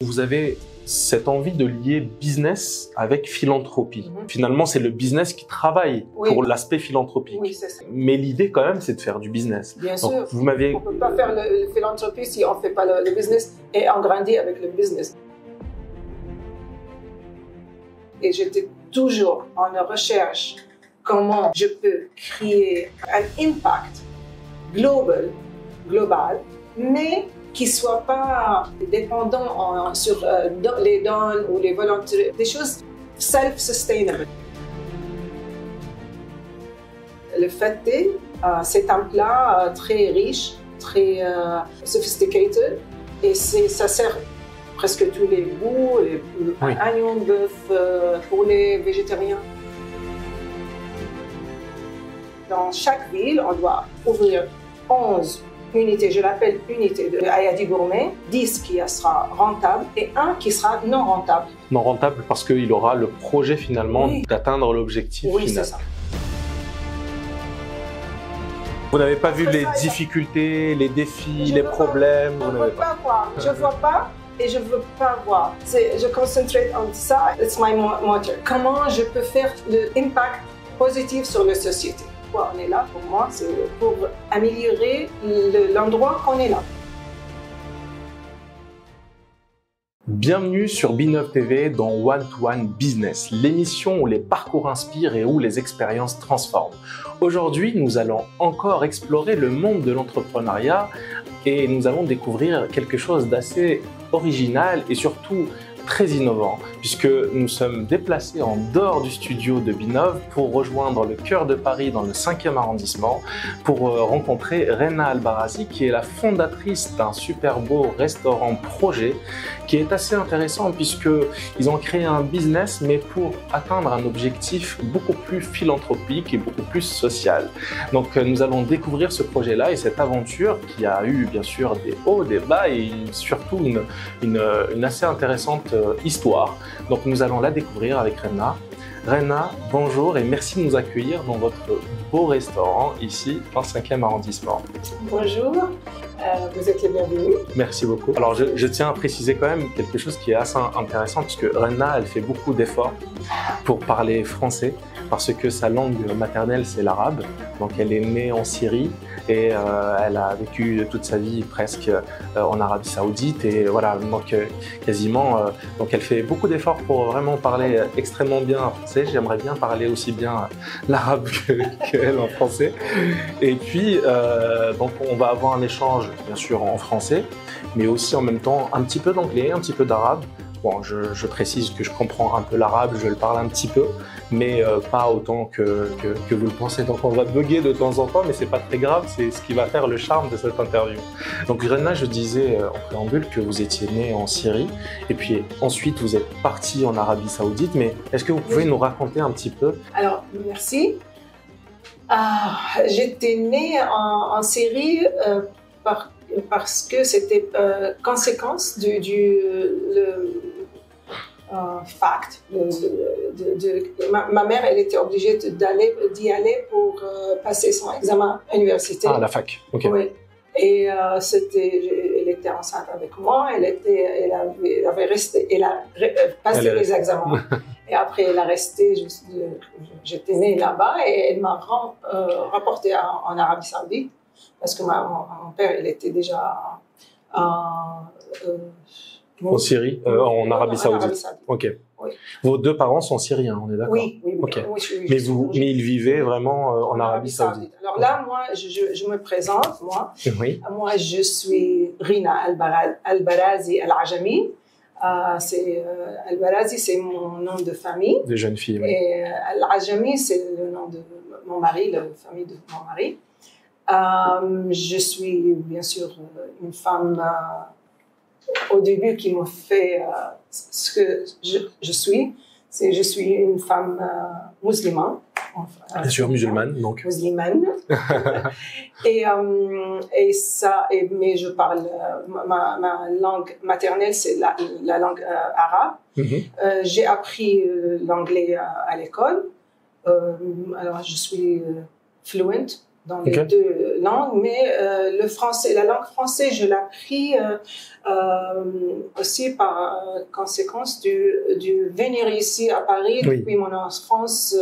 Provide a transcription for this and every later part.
Vous avez cette envie de lier business avec philanthropie. Finalement, c'est le business qui travaille pour l'aspect philanthropique. Oui, c'est ça. Mais l'idée, quand même, c'est de faire du business. Bien Donc, sûr. vous m'avez... On ne peut pas faire le philanthropie si on ne fait pas le business et on grandit avec le business. Et j'étais toujours en recherche comment je peux créer un impact global, mais qui ne soit pas dépendant sur les dons ou les volontaires, des choses self-sustainable. Le fait est, c'est un plat très riche, très sophisticated, et ça sert presque tous les goûts, oignons, bœuf, poulet, végétarien. Dans chaque ville, on doit ouvrir 11 unités, je l'appelle unité de Ayadi Gourmet, 10 qui sera rentable et 1 qui sera non rentable. Non rentable parce qu'il aura le projet finalement d'atteindre l'objectif final. C'est ça. Vous n'avez pas vu les difficultés, les défis, les problèmes? Je ne veux pas voir. Je ne vois pas et je ne veux pas voir. Je concentre sur ça, c'est mon moteur. Comment je peux faire l'impact positif sur la société? Pourquoi on est là? Pour moi, c'est pour améliorer l'endroit qu'on est là. Bienvenue sur B9 TV dans One to One Business, l'émission où les parcours inspirent et où les expériences transforment. Aujourd'hui, nous allons encore explorer le monde de l'entrepreneuriat et nous allons découvrir quelque chose d'assez original et surtout très innovant, puisque nous sommes déplacés en dehors du studio de B9 pour rejoindre le cœur de Paris dans le 5e arrondissement pour rencontrer Rena Albarazi, qui est la fondatrice d'un super beau restaurant projet qui est assez intéressant puisqu'ils ont créé un business mais pour atteindre un objectif beaucoup plus philanthropique et beaucoup plus social. Donc nous allons découvrir ce projet-là et cette aventure qui a eu bien sûr des hauts, des bas et surtout une assez intéressante histoire. Donc nous allons la découvrir avec Rena. Rena, bonjour et merci de nous accueillir dans votre beau restaurant ici dans le 5e arrondissement. Bonjour, vous êtes les bienvenus. Merci beaucoup. Alors je tiens à préciser quand même quelque chose qui est assez intéressant puisque Rena, elle fait beaucoup d'efforts pour parler français parce que sa langue maternelle c'est l'arabe. Donc elle est née en Syrie et elle a vécu toute sa vie presque en Arabie Saoudite et voilà, donc quasiment donc elle fait beaucoup d'efforts pour vraiment parler extrêmement bien français. J'aimerais bien parler aussi bien l'arabe qu'elle en français. Et puis donc on va avoir un échange bien sûr en français, mais aussi en même temps un petit peu d'anglais, un petit peu d'arabe. Bon, je précise que je comprends un peu l'arabe, je le parle un petit peu, mais pas autant que vous le pensez. Donc on va bugger de temps en temps, mais c'est pas très grave, c'est ce qui va faire le charme de cette interview. Donc Rena, je disais en préambule que vous étiez née en Syrie, et puis ensuite vous êtes partie en Arabie Saoudite, mais est-ce que vous pouvez nous raconter un petit peu? Alors, merci. J'étais née en Syrie parce que c'était conséquence du fact. Ma mère, elle était obligée d'y aller pour passer son examen universitaire. Ah, la fac, ok. Oui. Et elle était enceinte avec moi, elle a passé les examens. Et après, elle a resté, j'étais née là-bas et elle m'a rapporté en Arabie Saoudite parce que mon père, il était déjà en Syrie, en Arabie Saoudite. Ok. Oui. Vos deux parents sont syriens, on est d'accord? Oui. Okay. Oui, mais ils vivaient vraiment en Arabie Saoudite. Alors là, moi, je me présente, moi. Oui. Moi, je suis Rena Albarazi Al-Ajami. Albarazi, c'est mon nom de famille. De jeune fille, oui. Et Al-Ajami, c'est le nom de mon mari, la famille de mon mari. Je suis bien sûr une femme au début qui me fait ce que je suis. Je suis une femme musulmane. Bien sûr, musulmane, donc. Musulmane. Mais je parle, ma langue maternelle, c'est la langue arabe. J'ai appris l'anglais à l'école. Alors, je suis fluent dans les deux langues, mais le français, la langue française, je l'ai appris aussi par conséquence du venir ici à Paris depuis mon enfance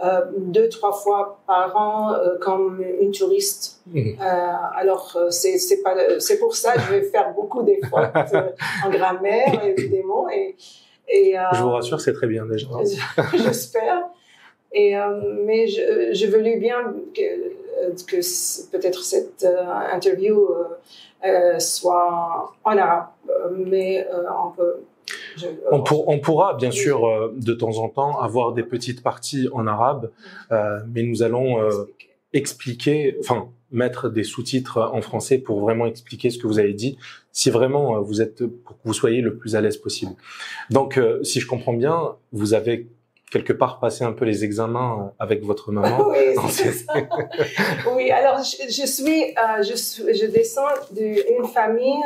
2-3 fois par an comme une touriste. Alors c'est pour ça que je vais faire beaucoup d'efforts en grammaire évidemment et je vous rassure, c'est très bien déjà. J'espère. Mais je voulais bien que peut-être cette interview soit en arabe, mais on pourra bien sûr de temps en temps avoir des petites parties en arabe, mais nous allons expliquer, enfin mettre des sous-titres en français pour vraiment expliquer ce que vous avez dit, si vraiment pour que vous soyez le plus à l'aise possible. Donc, si je comprends bien, vous avez quelque part passé un peu les examens avec votre maman. Oui, c'est ça. Oui, alors je descends d'une famille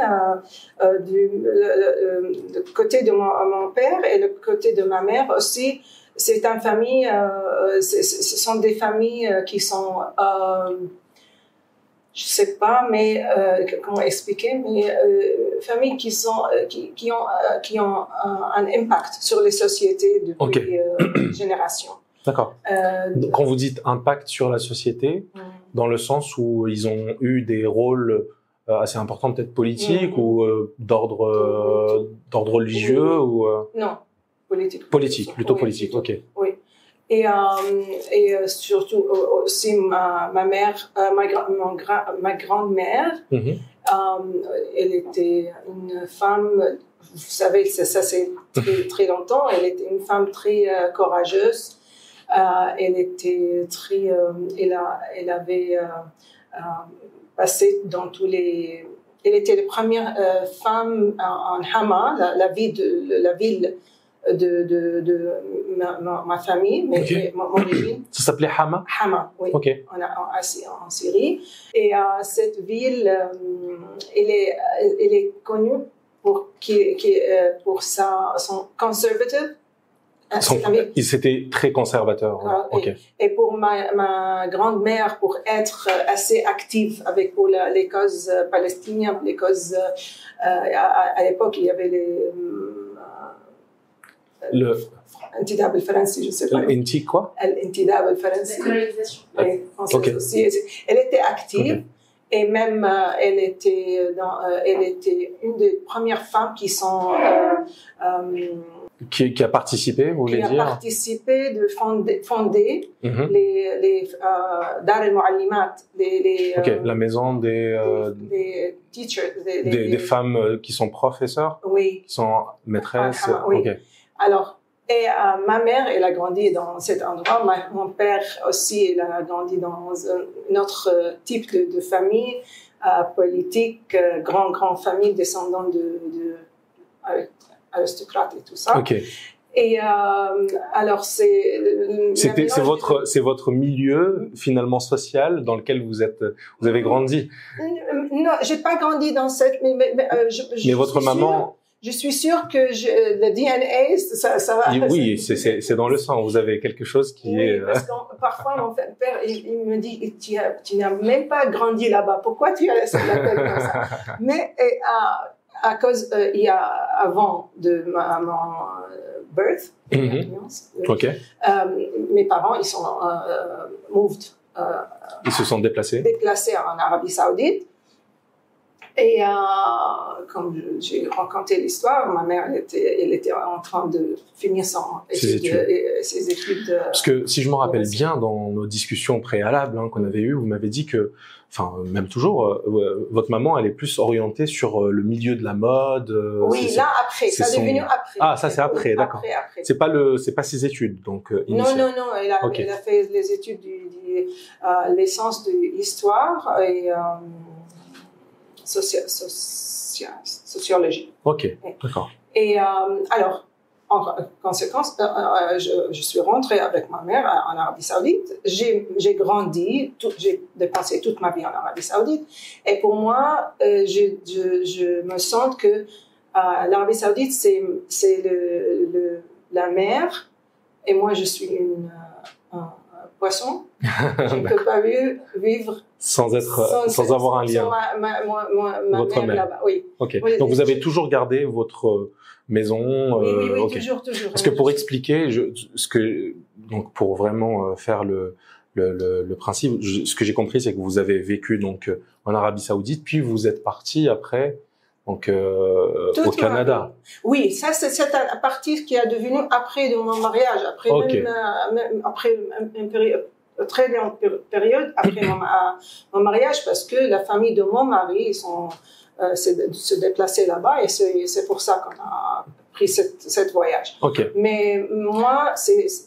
du côté de mon père et le côté de ma mère aussi. C'est une famille, ce sont des familles qui sont je sais pas, mais comment expliquer, mais familles qui ont un impact sur les sociétés depuis générations. D'accord. Quand vous dites impact sur la société, dans le sens où ils ont eu des rôles assez importants, peut-être politiques ou d'ordre religieux ou non, politique. Politique, plutôt politique. Ok. Oui. Et surtout aussi ma mère, ma grand-mère, elle était une femme, vous savez, ça c'est très longtemps, elle était une femme très courageuse, elle était très, elle avait passé dans tous les, elle était la première femme en Hama, la ville de ma famille, mon origine. Ça s'appelait Hama? Hama, oui. Okay. En Syrie. Et cette ville, elle est connue pour son conservative. C'était très conservateur. Okay. Et pour ma grand-mère, pour être assez active pour les causes palestiniennes, les causes à l'époque, il y avait الانتداب الفرنسي, je sais pas. L'anti quoi? الانتداب الفرنسي. La colonisation. Oui, elle était active et même elle était une des premières femmes qui sont qui a participé, vous voulez dire? Qui a participé de fonder les Dar al-Muallimat, la maison des teachers, des femmes qui sont professeurs, oui, qui sont maîtresses. Oui. Alors, et ma mère, elle a grandi dans cet endroit. Mon père aussi, il a grandi dans un autre type de famille politique, grande famille descendant de aristocrates et tout ça. Okay. Et alors c'est votre milieu finalement social dans lequel vous avez grandi. Non, j'ai pas grandi dans cette mais votre maman. Je suis sûre que le DNA, ça va. Oui, c'est dans le sang. Vous avez quelque chose qui est. Parce que parfois mon père, il me dit, tu n'as même pas grandi là-bas. Pourquoi tu as laissé la tête comme ça? Mais à cause, il y a avant de mon birth, mes parents, ils sont moved. Ils se sont déplacés en Arabie Saoudite. Et comme j'ai raconté l'histoire, ma mère, elle était en train de finir ses études. Parce que si je me rappelle bien, dans nos discussions préalables qu'on avait eues, vous m'avez dit que, enfin, même toujours, votre maman, elle est plus orientée sur le milieu de la mode. Oui, là après, ça est devenu après. Ah, ça c'est après, d'accord. Après. C'est pas ses études, donc. Non, elle a fait les études l'essence de l'histoire et sociologie. Ok, d'accord. Et alors, en conséquence, je suis rentrée avec ma mère en Arabie Saoudite. J'ai grandi, j'ai dépassé toute ma vie en Arabie Saoudite. Et pour moi, je me sens que l'Arabie Saoudite, c'est la mer. Et moi, je suis une poisson. Je ne peux pas vivre sans avoir un lien. Sans ma Votre mère là-bas. Oui. Ok. Oui, Donc vous avez toujours gardé votre maison. Oui, okay. toujours. Parce que pour expliquer, donc pour vraiment faire le principe, ce que j'ai compris, c'est que vous avez vécu donc en Arabie Saoudite, puis vous êtes parti après donc au Canada. Oui, ça c'est cette partie qui est devenue après de mon mariage, après même après une période très longue période après mon mariage, parce que la famille de mon mari se déplaçait là-bas, et c'est pour ça qu'on a pris cette voyage. Okay. Mais moi,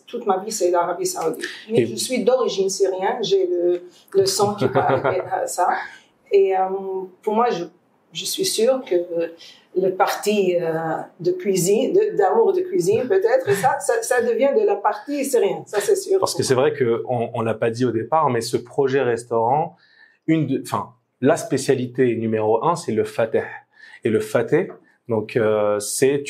toute ma vie, c'est l'Arabie Saoudite. Mais je suis d'origine syrienne, j'ai le sang qui parle à ça. Et pour moi, je suis sûre que le parti de cuisine, d'amour de cuisine peut-être, et ça devient de la partie syrienne, ça c'est sûr. Parce que c'est vrai qu'on l'a pas dit au départ, mais ce projet restaurant, la spécialité numéro 1, c'est le fateh. Et le fateh, donc c'est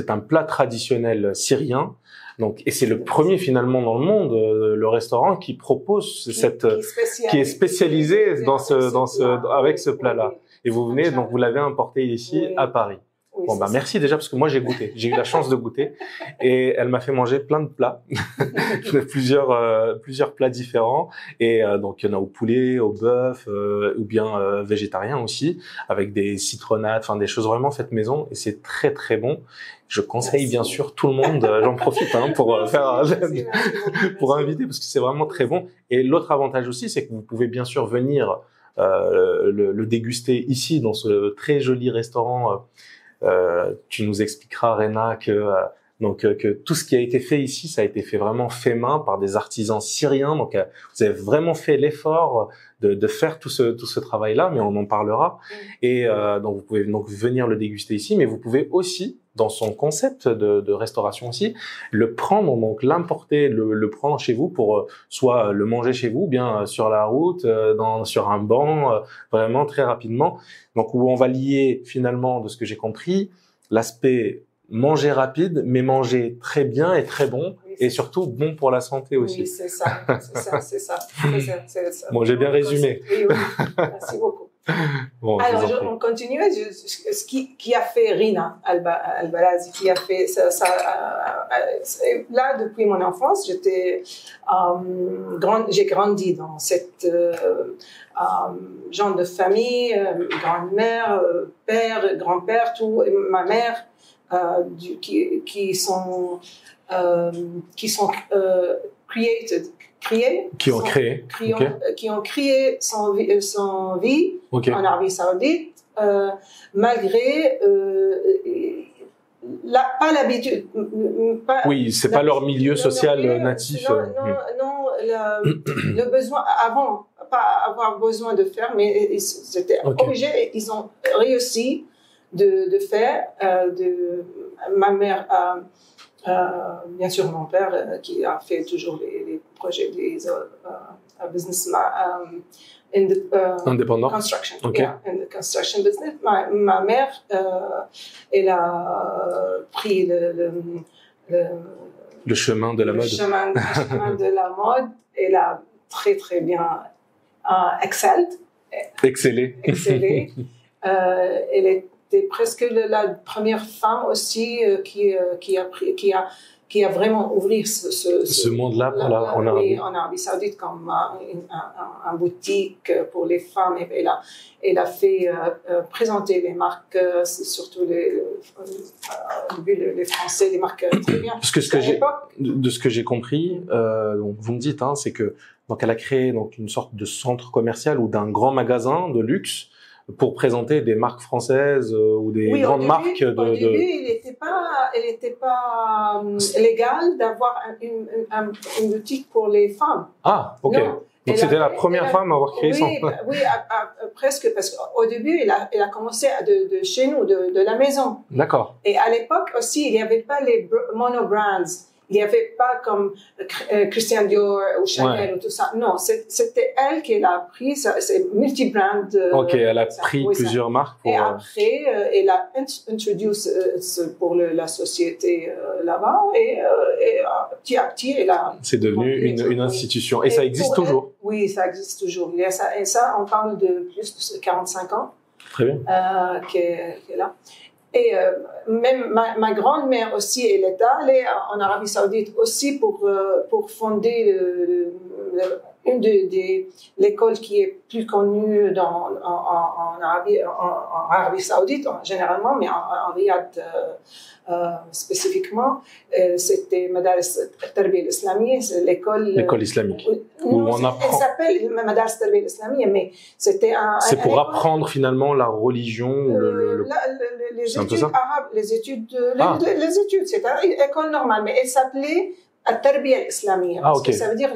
un plat traditionnel syrien. Donc, et c'est le premier finalement dans le monde, le restaurant qui propose qui est spécialisé avec ce plat-là. Et vous venez, donc vous l'avez importé ici à Paris. Oui, bon, merci déjà, parce que moi j'ai goûté. J'ai eu la chance de goûter. Et elle m'a fait manger plein de plats. plusieurs plats différents. Et donc il y en a au poulet, au bœuf, ou bien végétarien aussi, avec des citronnades, des choses vraiment faites maison. Et c'est très très bon. Je conseille bien sûr tout le monde, j'en profite pour pour inviter, parce que c'est vraiment très bon. Et l'autre avantage aussi, c'est que vous pouvez bien sûr venir le déguster ici dans ce très joli restaurant. Tu nous expliqueras, Rena, que tout ce qui a été fait ici, ça a été fait vraiment fait main par des artisans syriens. Donc vous avez vraiment fait l'effort de faire tout ce travail-là, mais on en parlera. Et donc vous pouvez donc venir le déguster ici, mais vous pouvez aussi, dans son concept de restauration aussi, le prendre, donc l'importer, le prendre chez vous pour soit le manger chez vous, bien sur la route, sur un banc, vraiment très rapidement. Donc où on va lier finalement, de ce que j'ai compris, l'aspect manger rapide, mais manger très bien et très bon, et surtout bon pour la santé aussi. Oui, c'est ça. Bon, j'ai bien résumé. Oui, merci beaucoup. Bon, alors, on continue. Ce qui a fait Rina Al-Balazi, qui a fait ça, là, depuis mon enfance, j'ai grandi dans cette genre de famille, grand-mère, père, grand-père, tout, et ma mère, qui sont created. Qui ont créé son vie en Arabie Saoudite, malgré pas l'habitude. Oui, c'est pas leur milieu social natif. Non, le besoin avant, pas avoir besoin de faire, mais ils étaient obligés. Ils ont réussi de faire. Ma mère bien sûr, mon père qui a fait toujours les projets des business indépendant. Construction. In the construction business. Ma mère, elle a pris le chemin de la mode. Le chemin de la mode. Elle a très très bien excellé. Elle est presque la première femme aussi qui a vraiment ouvert ce monde-là en Arabie. Oui, en Arabie Saoudite, comme un boutique pour les femmes. Et elle a fait présenter les marques, surtout les Français, les marques très bien. Parce que de ce que j'ai compris, donc vous me dites, c'est que donc elle a créé donc une sorte de centre commercial ou d'un grand magasin de luxe pour présenter des marques françaises ou des grandes marques Au début, il n'était pas légal d'avoir une boutique pour les femmes. Ah, ok. Non. Donc c'était la première femme à avoir créé son... Oui, presque, parce qu'au début, elle a commencé de chez nous, de la maison. D'accord. Et à l'époque aussi, il n'y avait pas les monobrands. Il n'y avait pas comme Christian Dior ou Chanel ou tout ça. Non, c'était elle qui l'a appris. C'est multi-brand. Ok, elle a pris plusieurs marques. Et après, elle a introduit pour la société là-bas. Et petit à petit, elle a... C'est devenu une institution. Et ça existe toujours? Oui, ça existe toujours. Et ça, on parle de plus de 45 ans. Très bien. Qui est là. Et même ma grand-mère aussi, elle est allée en Arabie Saoudite aussi pour fonder une de l'école qui est plus connue en Arabie Saoudite généralement, mais en Riyad spécifiququement. C'était Madaris Tarbiya al-Islamiyya, c'est l'école islamique. Où on apprend. Elle s'appelle Madaris Tarbiya al-Islamiyya, mais c'était c'est pour apprendre finalement la religion. Les études arabes, les études, c'est une école normale, mais elle s'appelait Tarbiya al-Islamiyya. Ah, ok. Ça veut dire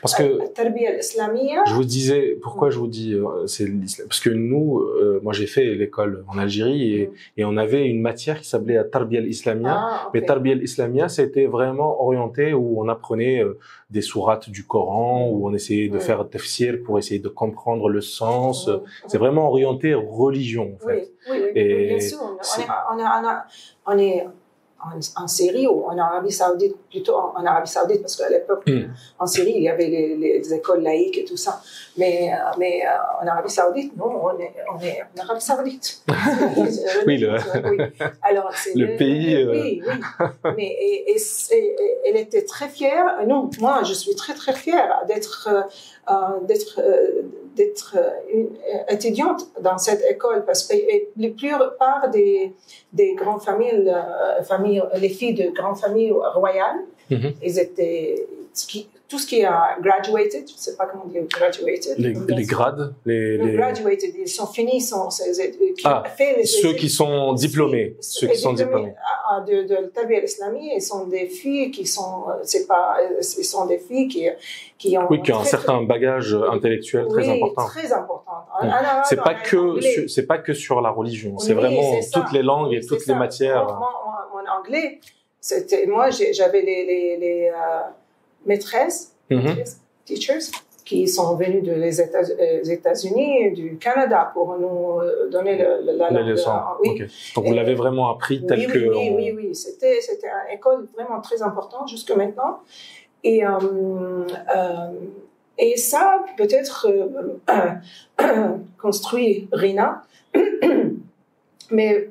parce que Tarbiya al-Islamiyya. Je vous disais, pourquoi je vous dis, c'est l'islam. Parce que nous, moi j'ai fait l'école en Algérie et on avait une matière qui s'appelait Tarbiya al-Islamiyya. Ah, okay. Mais Tarbiya al-Islamiyya, c'était vraiment orienté où on apprenait des sourates du Coran, où on essayait de faire tafsir pour essayer de comprendre le sens. C'est vraiment orienté religion, en fait. Oui, bien sûr. On est en Syrie ou en Arabie Saoudite, plutôt en Arabie Saoudite, parce qu'à l'époque, en Syrie, il y avait les écoles laïques et tout ça. Mais en Arabie Saoudite, non, on est en Arabie Saoudite. Oui, alors, le pays. Oui. Mais elle était très fière. Non, moi, je suis très, très fière d'être une étudiante dans cette école, parce que la plupart des grandes familles, les filles de grandes familles royales, ils étaient tout ce qui a graduated, je ne sais pas comment dire graduated. Les grades, les graduated, ils sont finis, ceux qui sont diplômés, de Tarbiya al-Islamiyya, ils sont des filles qui sont, ils sont des filles qui ont un certain bagage intellectuel très important. Très important. C'est pas que sur la religion, c'est vraiment toutes les langues et toutes les matières. Mon anglais, j'avais les maîtresses, teachers, qui sont venues des États-Unis, du Canada, pour nous donner la leçon. Okay. Donc vous l'avez vraiment appris tel que... Oui. C'était une école vraiment très importante jusqu'à maintenant. Et ça, peut-être, construit Rina. Mais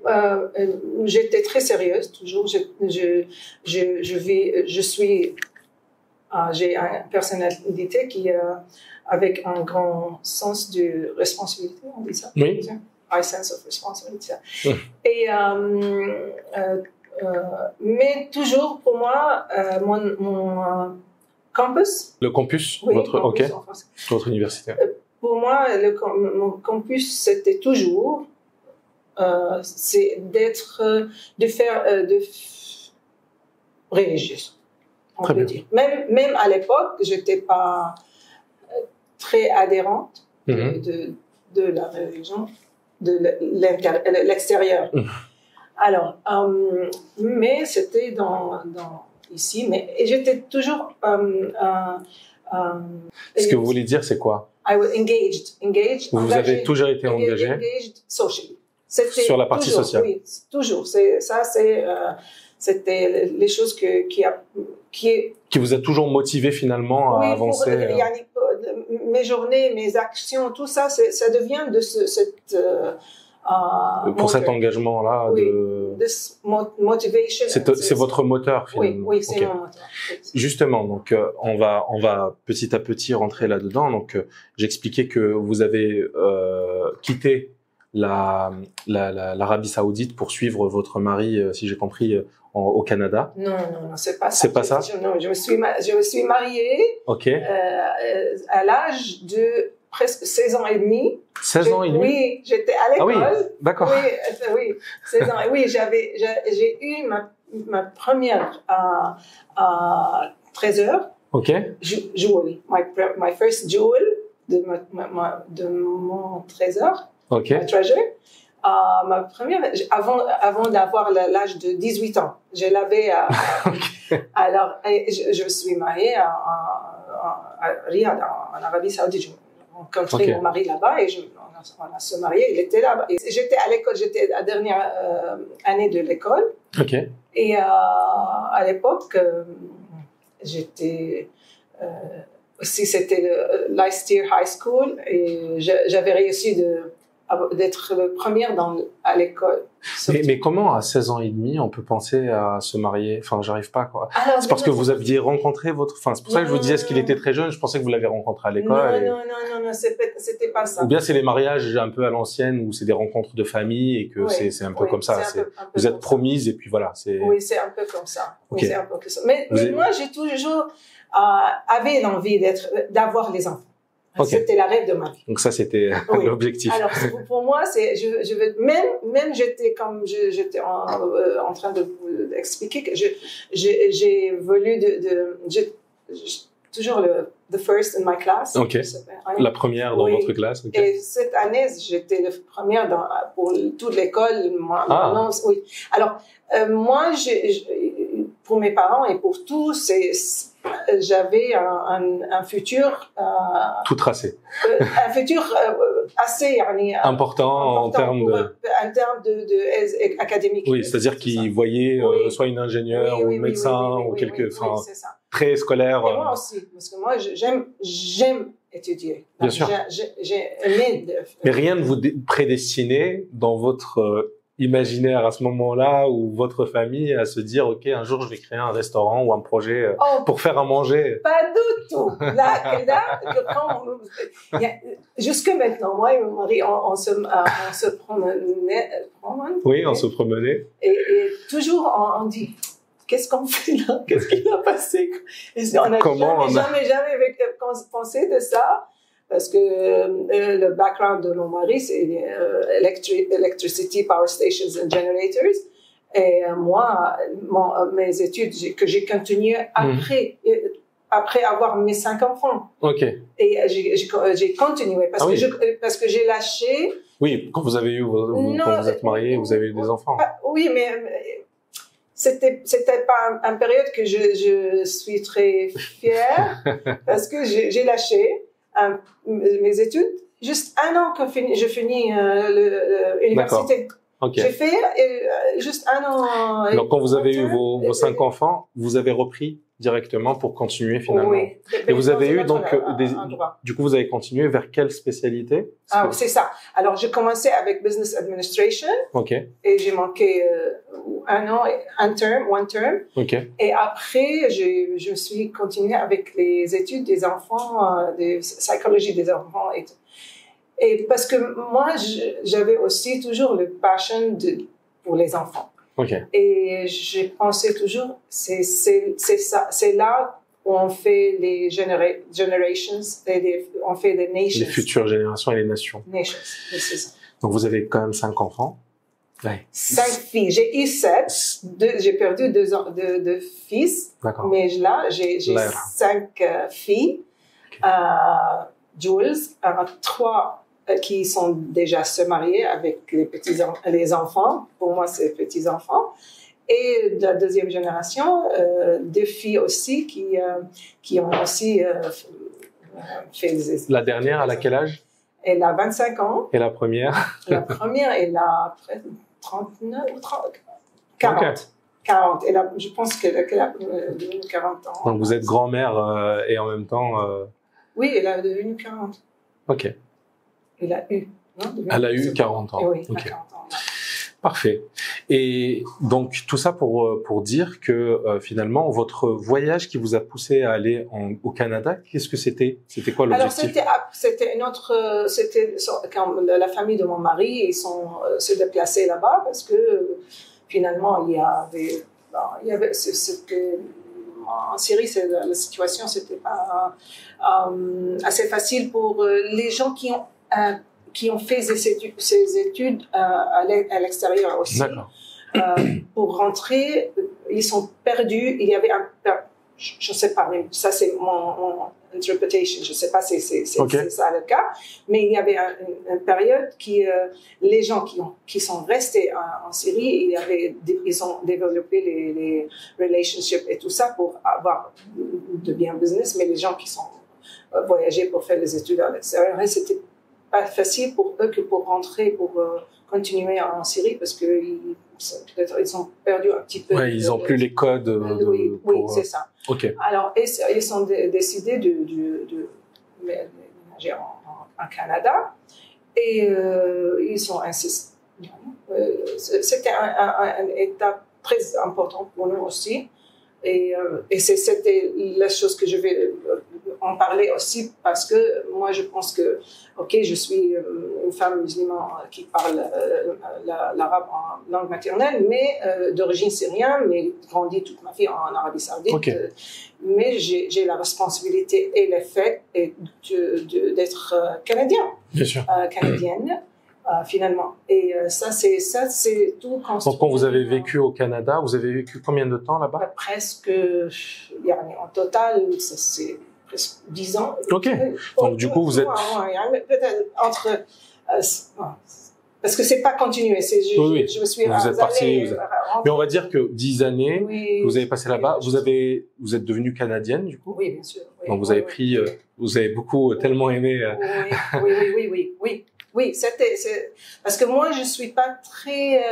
j'étais très sérieuse, toujours. J'ai une personnalité qui avec un grand sens de responsabilité, on dit ça. Oui. High sense of responsibility. Et mais toujours pour moi, mon campus. Le campus, oui, votre université. Pour moi, mon campus, c'était toujours de faire religieuse. On peut dire. Même à l'époque, j'étais pas très adhérente de la religion, de l'extérieur. Alors, mais c'était ici, et j'étais toujours. Ce que vous voulez dire, c'est quoi? I was engaged. Vous avez toujours été engagé. Engaged socially. Sur la partie sociale. Oui, toujours. C'était les choses qui vous a toujours motivé finalement à avancer. Mes journées, mes actions, tout ça, ça devient de cet engagement-là, motivation. C'est votre moteur finalement. Oui, c'est mon moteur. Justement, donc on va petit à petit rentrer là-dedans. Donc j'expliquais que vous avez quitté l'Arabie Saoudite pour suivre votre mari, si j'ai compris, au Canada. Non, c'est pas ça. C'est pas ça? Non, je me suis mariée à l'âge de presque 16 ans et demi. 16 ans et demi? Oui, j'étais à l'école. Ah oui, d'accord. Oui, 16 ans. Oui, j'ai eu ma première à 13 heures. OK. Jewel. My first jewel de mon trésor. OK. My treasure. Ma première, avant d'avoir l'âge de 18 ans, je l'avais Alors, je suis mariée à Riyad, en Arabie Saoudite. J'ai rencontré mon mari là-bas et on a se marié. Il était là-bas. J'étais à l'école, j'étais la dernière année de l'école. Ok. Et à l'époque, j'étais aussi, c'était le Leicester High School et j'avais réussi d'être première à l'école. Mais comment, à 16 ans et demi, on peut penser à se marier? Enfin, j'arrive pas, quoi. Alors, c'est parce que vous aviez rencontré enfin, c'est pour ça que je vous disais, est-ce qu'il était très jeune? Je pensais que vous l'avez rencontré à l'école. Non, c'était pas ça. Ou bien c'est les mariages un peu à l'ancienne, où c'est des rencontres de famille et que c'est un peu comme ça. Vous êtes promise et puis voilà. Oui, c'est un peu comme ça. Okay. C'est un peu comme ça. Mais moi, j'ai toujours avait l'envie d'avoir les enfants. Okay. C'était la rêve de ma vie. Donc ça, c'était l'objectif. Alors pour moi, je veux même j'étais comme j'étais en train de vous expliquer que j'ai voulu toujours the first in my class. Ok. La première dans votre classe. Okay. Et cette année, j'étais la première pour toute l'école. Oui. Alors moi, pour mes parents et pour tous, j'avais un futur tout tracé. Un futur assez important en termes de académique. Oui, c'est-à-dire qu'ils voyaient soit une ingénieure ou médecin ou c'est ça. Très scolaire. Et moi aussi, parce que moi j'aime étudier. Bien sûr. J'ai aimé. Mais rien ne vous prédestinait dans votre imaginaire à ce moment-là ou votre famille à se dire ok, un jour je vais créer un restaurant ou un projet pour faire à manger? Pas du tout. Jusque maintenant, moi et mon mari, on se promenait. Oui, on se promenait. Et toujours on dit qu'est-ce qu'on fait là? Qu'est-ce qui va passer? On n'a jamais pensé de ça. Parce que le background de mon mari, c'est Electricity, Power Stations and Generators. Et moi, mes études que j'ai continuées après avoir mes 5 enfants. Ok. Et j'ai continué parce que j'ai lâché. Oui, quand vous avez eu quand vous êtes mariés, vous avez eu des enfants. Oui, mais c'était pas une période que je suis très fière parce que j'ai lâché mes études. Juste un an que je finis l'université. Okay. J'ai fait juste un an. Donc, quand vous avez eu vos 5 enfants, vous avez repris directement pour continuer finalement. Oui. Et vous avez eu donc du coup vous avez continué vers quelle spécialité? C'est ça. Alors j'ai commencé avec Business Administration. Ok. Et j'ai manqué one term. Ok. Et après je suis continuée avec les études des enfants, de psychologie des enfants et tout. Et parce que moi j'avais aussi toujours le passion pour les enfants. Okay. Et j'ai pensé toujours, c'est là où on fait les generations, on fait les nations. Les futures générations et les nations. Nations, c'est ça. Donc vous avez quand même 5 enfants. Ouais. 5 filles. J'ai eu 7. J'ai perdu 2 fils. D'accord. Mais là, j'ai 5 filles. Okay. Jules, 3 qui sont déjà se mariés avec les enfants. Pour moi, c'est petits-enfants. Et de la deuxième génération, 2 filles aussi qui ont aussi fait des... La dernière, elle a quel âge? Elle a 25 ans. Et la première? La première, elle a 39 ou 40. Okay. 40. Je pense qu'elle a 40 ans. Donc vous êtes grand-mère et en même temps... Oui, elle a devenu 40. Ok. Elle a eu. Elle a eu 40 ans. Oui, okay. 40 ans. Parfait. Et donc tout ça pour dire que finalement votre voyage qui vous a poussé à aller au Canada, qu'est-ce que c'était? C'était quoi l'objectif? Alors c'était quand la famille de mon mari, ils se déplacés là-bas parce que finalement il y avait en Syrie, la situation c'était pas assez facile pour les gens qui ont fait ces études à l'extérieur aussi. D'accord. Pour rentrer, ils sont perdus. Il y avait je ne sais pas, mais ça c'est mon interpretation, je ne sais pas si c'est ça le cas, mais il y avait une période qui, les gens qui sont restés en Syrie, ils ont développé les relationships et tout ça pour avoir de bien business, mais les gens qui sont voyagés pour faire les études à l'extérieur, c'était pas facile pour eux que pour rentrer, pour continuer en Syrie, parce que peut-être ils ont perdu un petit peu. Ouais, ils n'ont plus les codes. Oui, c'est ça. Ok. Alors, ils ont décidé de déménager en Canada et ils ont insisté. C'était une étape très importante pour nous aussi. Et c'était la chose que je vais en parler aussi parce que moi je pense que je suis une femme musulmane qui parle l'arabe en langue maternelle mais d'origine syrienne mais grandi toute ma vie en Arabie Saoudite mais j'ai la responsabilité et le fait d'être canadien. Bien sûr. Canadienne finalement. Et ça, c'est tout construit. Donc, quand vous avez vécu au Canada, vous avez vécu combien de temps là-bas? Presque, en total, c'est presque 10 ans. Ok. Donc, du coup, vous êtes... Peut-être entre... parce que c'est pas continué. Je me suis... Vous êtes parti... Mais on va dire que 10 années, vous avez passé là-bas. Vous êtes devenue canadienne, du coup? Oui, bien sûr. Oui, donc, vous avez pris... vous avez beaucoup, tellement aimé... Oui. Oui, c'est parce que moi je suis pas très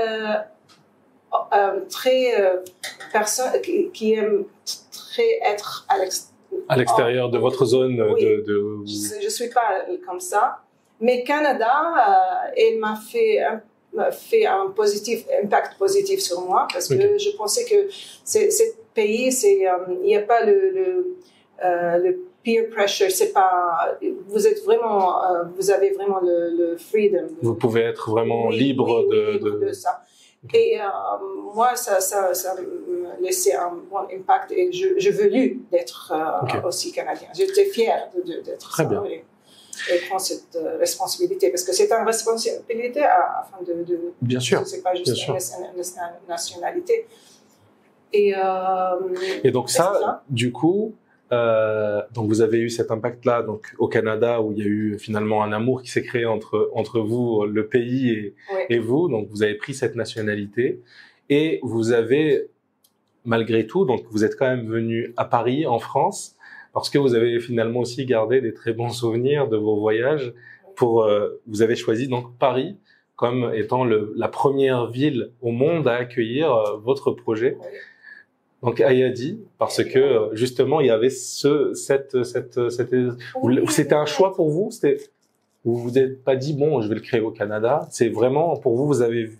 personne qui aime très être à l'extérieur de votre zone Je suis pas comme ça. Mais Canada, elle m'a fait un impact positif sur moi parce que je pensais que ce pays, il n'y a pas le peer pressure, c'est pas. Vous avez vraiment le freedom. Vous pouvez être vraiment libre de ça. Et moi, ça me laissait un bon impact et je voulus d'être aussi canadien. J'étais fière d'être très bien. Et prendre cette responsabilité parce que c'est une responsabilité afin de. Bien sûr. C'est pas juste une nationalité. Et donc ça, du coup. Donc vous avez eu cet impact-là donc au Canada où il y a eu finalement un amour qui s'est créé entre vous, le pays et vous. Donc vous avez pris cette nationalité et vous avez malgré tout donc vous êtes quand même venu à Paris en France parce que vous avez finalement aussi gardé des très bons souvenirs de vos voyages. Vous avez choisi donc Paris comme étant la première ville au monde à accueillir votre projet. Donc Ayadi, parce que justement il y avait c'était un choix pour vous, vous vous êtes pas dit bon je vais le créer au Canada, c'est vraiment pour vous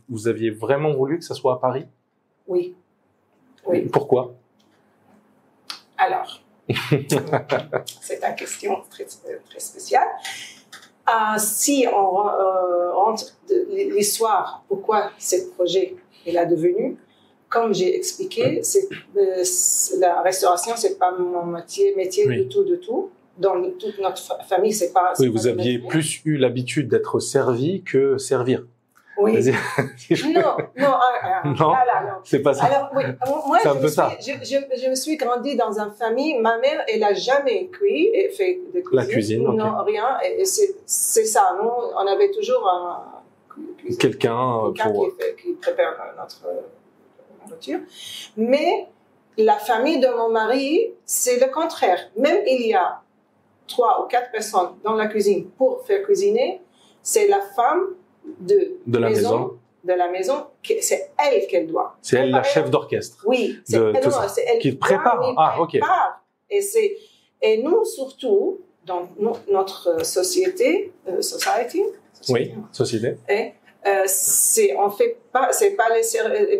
vous aviez vraiment voulu que ça soit à Paris? Oui. Pourquoi? Alors c'est une question très très spéciale. Si on rentre l'histoire, pourquoi ce projet est devenu? Comme j'ai expliqué, la restauration, c'est pas mon métier du tout. Dans toute notre famille, c'est pas. Oui, vous aviez plus eu l'habitude d'être servi que servir. Oui. Non. C'est pas ça. Alors, oui, moi, c'est un peu ça. Je me suis grandi dans une famille. Ma mère, elle a jamais cuit et fait de cuisine. La cuisine, non, rien. Et c'est ça. Nous, on avait toujours quelqu'un qui prépare notre nourriture. Mais la famille de mon mari, c'est le contraire. Même il y a 3 ou 4 personnes dans la cuisine pour faire cuisiner, c'est la femme de la maison, c'est elle qu'elle doit. C'est elle la chef d'orchestre. Oui, c'est elle qui prépare. Ok. Et nous surtout dans notre société, Oui, société. On fait pas, c'est pas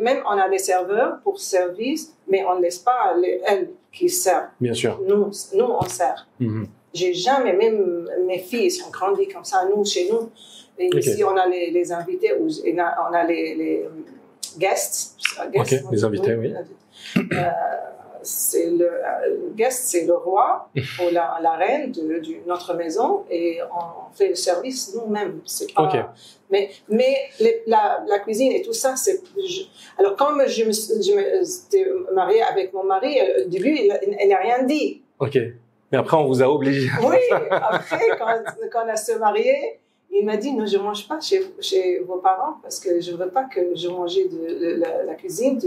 même on a des serveurs pour service, mais on ne laisse pas elles qui servent. Bien sûr. Nous on sert. Mm-hmm. J'ai jamais, même mes filles sont grandies comme ça, chez nous. Et ici, on a les invités, on a les guests. Les invités, oui. le guest, c'est le roi ou la reine de notre maison et on fait le service nous-mêmes. C'est pas, Ok. Mais la cuisine et tout ça, alors quand je j'étais mariée avec mon mari, au début, il n'a rien dit. Ok. Mais après, on vous a obligé. Oui, après, quand on a se marié, il m'a dit, non, je ne mange pas chez vos parents parce que je ne veux pas que je mange de la cuisine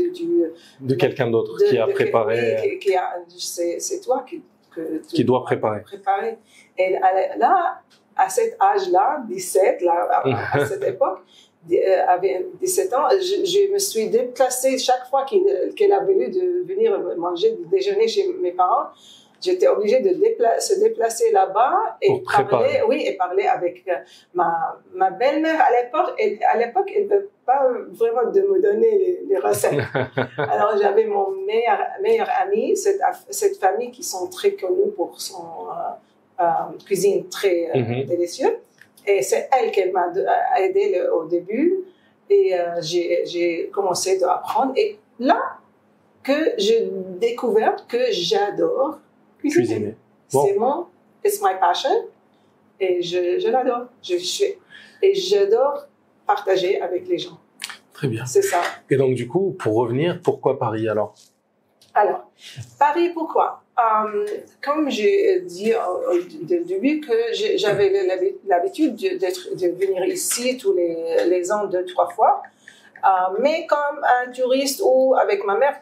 de quelqu'un d'autre qui a préparé. C'est toi qui doit préparer. Et là, à cet âge-là, 17, là, à cette époque, avait 17 ans, je me suis déplacée chaque fois qu'elle a voulu venir manger, déjeuner chez mes parents. J'étais obligée de se déplacer là-bas et parler avec ma belle-mère à l'époque, elle ne veut pas vraiment de me donner les recettes. Alors, j'avais mon meilleur ami, cette famille qui sont très connus pour son cuisine très délicieuse. Et c'est elle qui m'a aidé au début. Et j'ai commencé à apprendre. Et là, que j'ai découvert que j'adore cuisiner. Bon. It's my passion. Et je l'adore. Et j'adore partager avec les gens. Très bien. C'est ça. Et donc, du coup, pour revenir, pourquoi Paris alors? Alors, Paris, pourquoi? Comme j'ai dit au début que j'avais l'habitude de venir ici tous les ans 2-3 fois. Mais comme un touriste ou avec ma mère,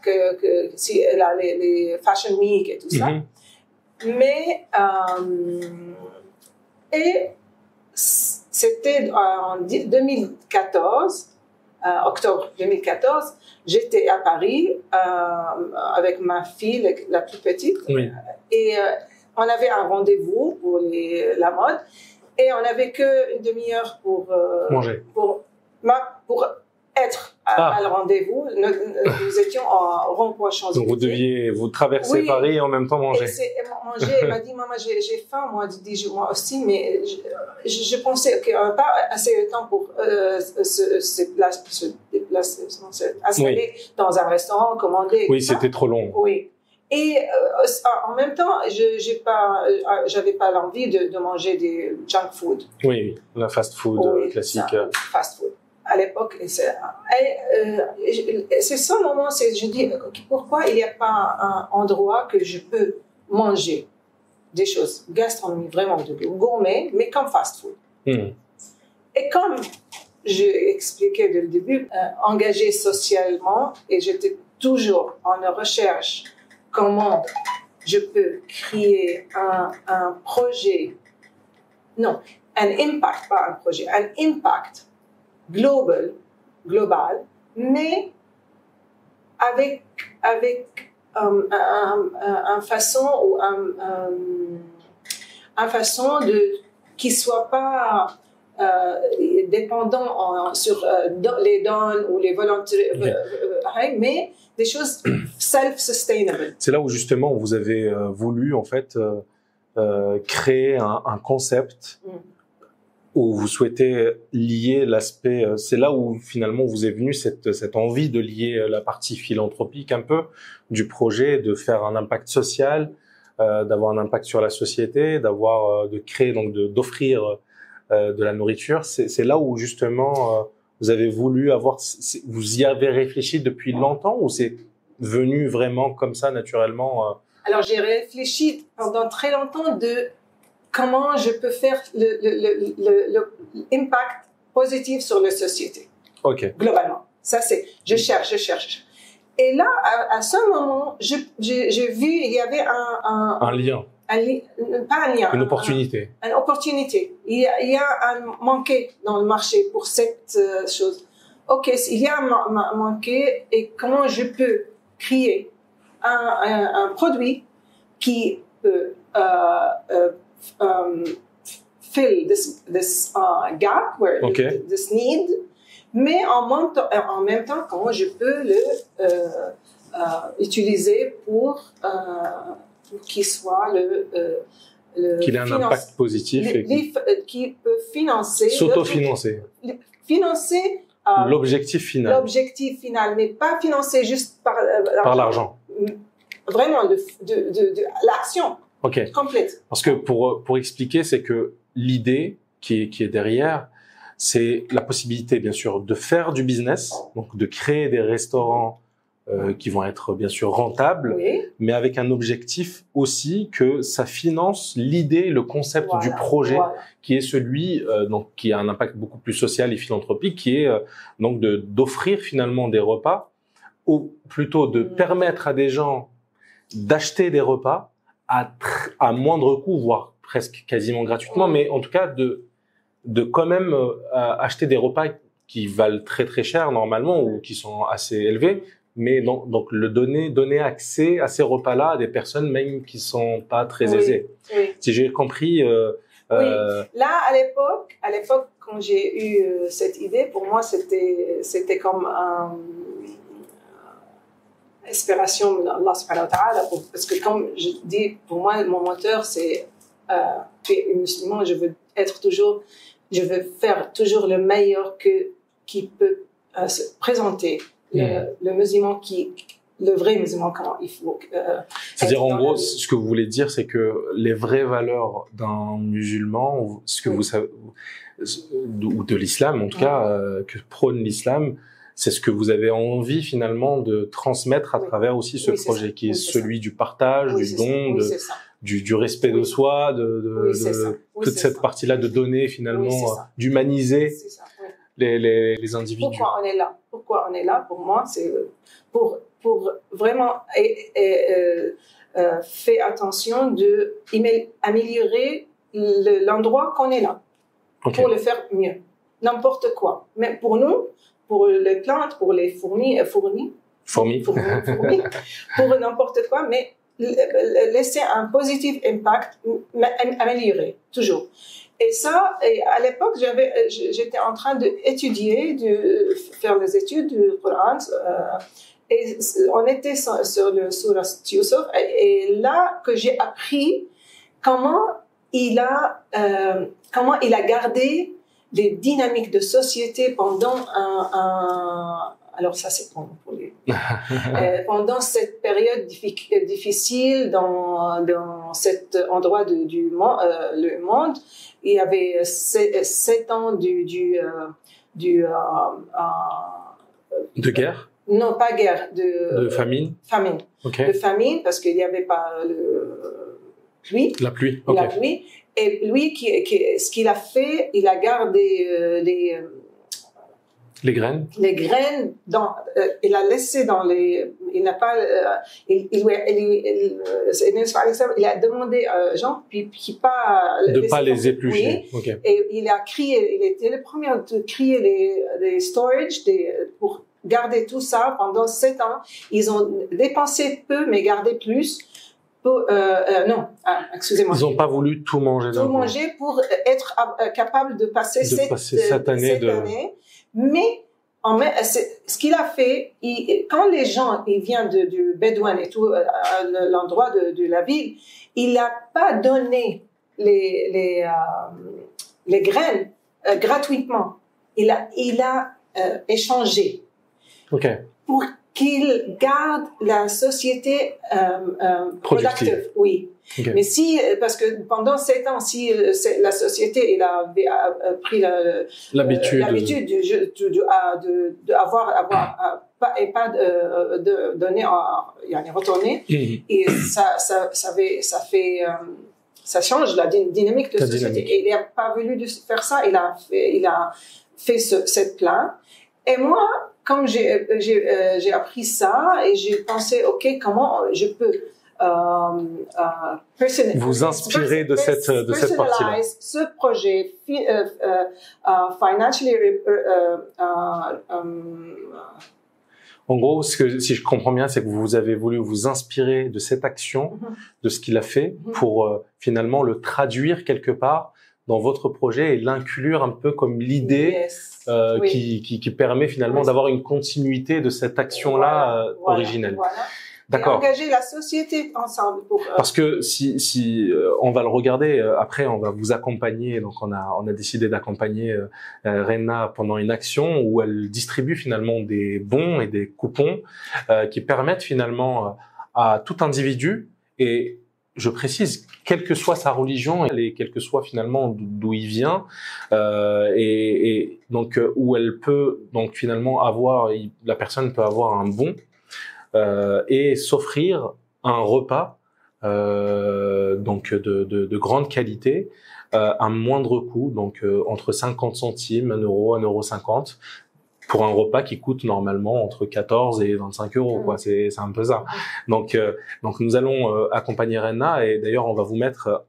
si elle a les Fashion Week et tout ça. Mais, et c'était en 2014, octobre 2014, j'étais à Paris avec ma fille, la plus petite. Oui. Et on avait un rendez-vous pour la mode. Et on n'avait qu'une demi-heure pour manger. Pour être à le rendez-vous. Nous étions en rond-point Champs-Élysées. Donc vous traverser Paris et en même temps manger. Elle m'a dit, maman, j'ai faim. Moi, moi aussi, mais je pensais qu'il n'y avait pas assez de temps pour se déplacer, s'installer dans un restaurant, commander. Oui, c'était trop long. Oui. Et en même temps, j'avais pas l'envie de manger des junk food. Oui, la fast food classique. Fast food. À l'époque, c'est ce moment, je dis, pourquoi il n'y a pas un endroit que je peux manger des choses gastronomie vraiment de gourmet, mais comme fast food. Et comme j'ai expliqué dès le début, engagée socialement, et j'étais toujours en recherche comment je peux créer un projet, non, un impact, pas un projet, un impact global, mais avec un façon ou un façon qui soit pas dépendant sur les dons ou les volontaires, mais des choses self-sustainable. C'est là où justement vous avez voulu en fait créer un concept où vous souhaitez lier l'aspect, c'est là où finalement vous est venue cette envie de lier la partie philanthropique un peu du projet, de faire un impact social, d'avoir un impact sur la société, de créer donc d'offrir de la nourriture. C'est là où justement vous avez voulu vous y avez réfléchi depuis longtemps ou c'est venu vraiment comme ça naturellement? Alors j'ai réfléchi pendant très longtemps de comment je peux faire l'impact positif sur la société. Ok. Globalement. Ça, je cherche. Et là, à ce moment, j'ai vu, il y avait un lien. Pas un lien. Une opportunité. Une opportunité. Il y a un manqué dans le marché pour cette chose. Ok, il y a un manqué et comment je peux créer un produit qui peut fill this gap, this need, mais en même temps, comment je peux le utiliser pour qu'il soit qu'il ait un impact positif qui peut financer, s'autofinancer, financer l'objectif final, mais pas financer juste par l'argent. vraiment de l'action complète. Parce que pour expliquer, c'est que l'idée qui est derrière, c'est la possibilité, bien sûr, de faire du business, donc de créer des restaurants qui vont être, bien sûr, rentables, mais avec un objectif aussi que ça finance l'idée, le concept du projet, qui est celui, donc, qui a un impact beaucoup plus social et philanthropique, qui est donc d'offrir finalement des repas, ou plutôt de permettre à des gens d'acheter des repas à moindre coût, voire presque quasiment gratuitement, mais en tout cas de quand même acheter des repas qui valent très très cher normalement ou qui sont assez élevés, mais donc donner accès à ces repas-là à des personnes même qui sont pas très aisées. Si j'ai compris. Là à l'époque quand j'ai eu cette idée, pour moi c'était comme inspiration d'Allah subhanahu wa ta'ala, parce que comme je dis, pour moi mon moteur c'est tu es musulman, je veux faire toujours le meilleur qui peut se présenter, le musulman le vrai musulman comment il faut. C'est-à-dire en gros, ce que vous voulez dire, c'est que les vraies valeurs d'un musulman, ce que vous savez, ou de l'islam en tout cas, que prône l'islam, c'est ce que vous avez envie finalement de transmettre à travers aussi ce projet qui est celui du partage, du don, du respect de soi, toute cette partie-là de donner finalement, d'humaniser les individus. Pourquoi on est là? Pour moi, c'est pour vraiment faire attention de améliorer l'endroit qu'on est là, pour le faire mieux. N'importe quoi. Mais pour nous, pour les plantes, pour les fourmis, pour n'importe quoi, mais laisser un positif impact, améliorer, toujours. Et ça, à l'époque, j'étais en train de faire les études du Coran, et on était sur le Surah Yusuf, et là que j'ai appris comment il a gardé des dynamiques de société pendant alors ça c'est pour les pendant cette période difficile dans cet endroit du monde, le monde. Il y avait 7 ans de guerre. Non, pas guerre, de famine. De famine, parce qu'il n'y avait pas la pluie. La pluie. Et lui, ce qu'il a fait, il a gardé les graines. Les graines, il a laissé dans les. Il n'a pas. Il a demandé aux gens de pas les éplucher. Et il était le premier à créer les storage pour garder tout ça pendant 7 ans. Ils ont dépensé peu, mais gardé plus. Excusez-moi. Ils n'ont pas voulu tout manger d'un coup. Tout manger pour être capable de passer cette année. Mais ce qu'il a fait, quand les gens viennent du Bédouin et tout, l'endroit de la ville, il n'a pas donné les graines gratuitement. Il a échangé. Pour qu'il garde la société productive. Oui. Mais parce que pendant 7 ans, si la société avait pris l'habitude de avoir et pas de donner, retourner, et ça change la dynamique de la société. Et il n'a pas voulu faire ça. Il a fait cette plan. Et moi, comme j'ai appris ça et j'ai pensé, ok, comment je peux vous inspirer de cette partie-là. Ce projet financially. En gros, si je comprends bien, c'est que vous avez voulu vous inspirer de cette action, de ce qu'il a fait, pour finalement le traduire quelque part dans votre projet et l'inclure un peu comme l'idée qui permet finalement d'avoir une continuité de cette action-là originelle. D'accord. Et engager la société ensemble parce que si on va le regarder après, on va vous accompagner. Donc on a décidé d'accompagner Rena pendant une action où elle distribue finalement des bons et des coupons qui permettent finalement à tout individu, et je précise, quelle que soit sa religion et quel que soit finalement d'où il vient, et donc où elle peut donc finalement la personne peut avoir un bon et s'offrir un repas donc de grande qualité à moindre coût, donc entre 50 centimes, 1 euro, 1,50 € pour un repas qui coûte normalement entre 14 et 25 euros, quoi. C'est un peu ça. Donc nous allons accompagner Renna, et d'ailleurs on va vous mettre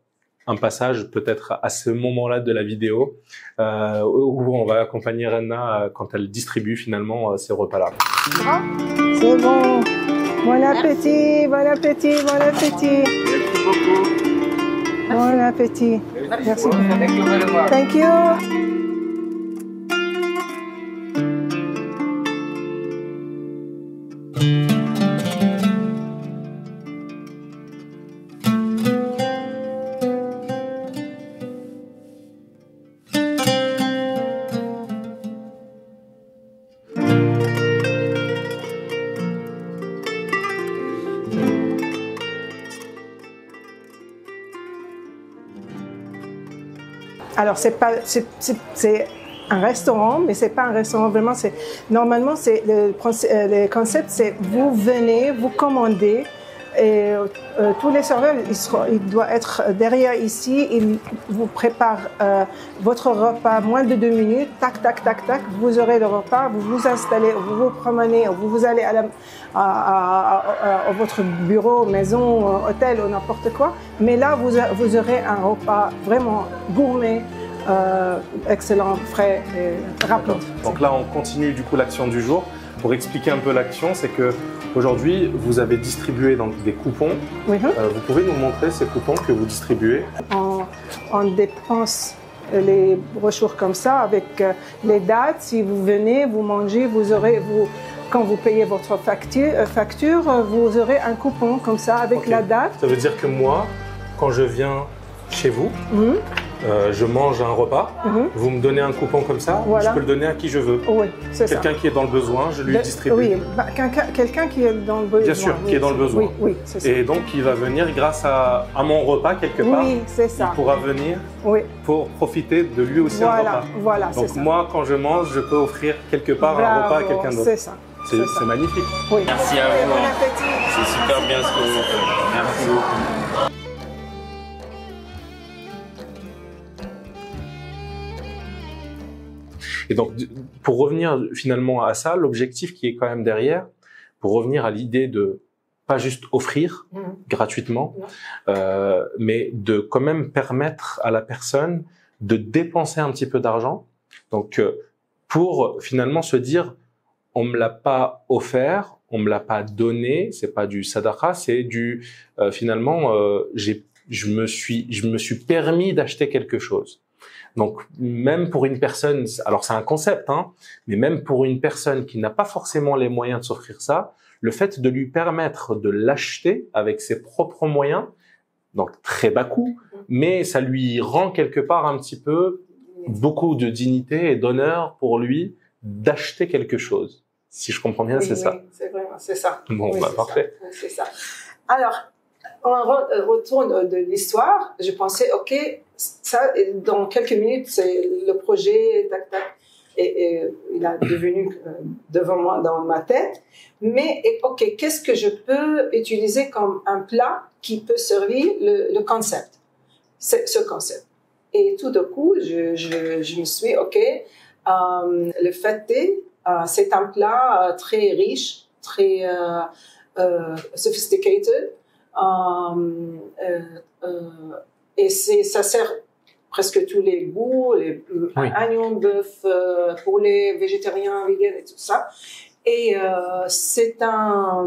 un passage peut-être à ce moment-là de la vidéo où on va accompagner Renna quand elle distribue finalement ces repas-là. C'est bon. Bon appétit, bon appétit, bon appétit. Merci beaucoup. Bon appétit. Merci. Thank you. Alors c'est un restaurant, mais c'est pas un restaurant vraiment. Normalement c'est le concept, c'est vous venez, vous commandez, et tous les serveurs ils doivent être derrière ici. Ils vous préparent votre repas moins de 2 minutes. Tac tac tac tac. Vous aurez le repas. Vous vous installez, vous vous promenez, vous allez à votre bureau, maison, hôtel ou n'importe quoi. Mais là vous aurez un repas vraiment gourmet. Excellent, frais et rapide. Donc là, on continue du coup l'action du jour. Pour expliquer un peu l'action, c'est que aujourd'hui, vous avez distribué donc des coupons. Oui. Vous pouvez nous montrer ces coupons que vous distribuez? On dépense les brochures comme ça avec les dates. Si vous venez, vous mangez, quand vous payez votre facture, vous aurez un coupon comme ça avec la date. Ça veut dire que moi, quand je viens chez vous, je mange un repas, vous me donnez un coupon comme ça, voilà. Je peux le donner à qui je veux. Oui, c'est ça. Quelqu'un qui est dans le besoin, je lui distribue. Oui, quelqu'un qui est dans le besoin. Bien sûr, qui est dans le besoin. Oui, c'est ça. Et donc, il va venir grâce à mon repas quelque part. Oui, c'est ça. Il pourra venir pour profiter de lui aussi un repas. Voilà, donc moi, quand je mange, je peux offrir quelque part un repas à quelqu'un d'autre. C'est ça. C'est magnifique. Oui. Merci à vous. Bon appétit. C'est super bien ce que vous faites. Merci beaucoup. Et donc, pour revenir finalement à ça, l'objectif qui est quand même derrière, pour revenir à l'idée de pas juste offrir gratuitement, mais de quand même permettre à la personne de dépenser un petit peu d'argent. Donc, pour finalement se dire, on me l'a pas offert, on me l'a pas donné, c'est pas du sadaqa, c'est du finalement, je me suis permis d'acheter quelque chose. Donc, même pour une personne, alors c'est un concept, hein, mais même pour une personne qui n'a pas forcément les moyens de s'offrir ça, le fait de lui permettre de l'acheter avec ses propres moyens, donc très bas coût, mais ça lui rend quelque part un petit peu beaucoup de dignité et d'honneur pour lui d'acheter quelque chose. Si je comprends bien, c'est ça. C'est ça. Bon, parfait. C'est ça. Alors, on retourne de l'histoire. Je pensais, ok, ça, dans quelques minutes, c'est le projet, tac, tac, et il a devenu devant moi, dans ma tête. Mais, ok, qu'est-ce que je peux utiliser comme un plat qui peut servir le concept, ce concept. Et tout d'un coup, je me suis, ok, le fêté, c'est un plat très riche, très sophisticated, et ça sert presque tous les goûts, oignons, bœuf, poulet, végétarien, vegan et tout ça. Et c'est un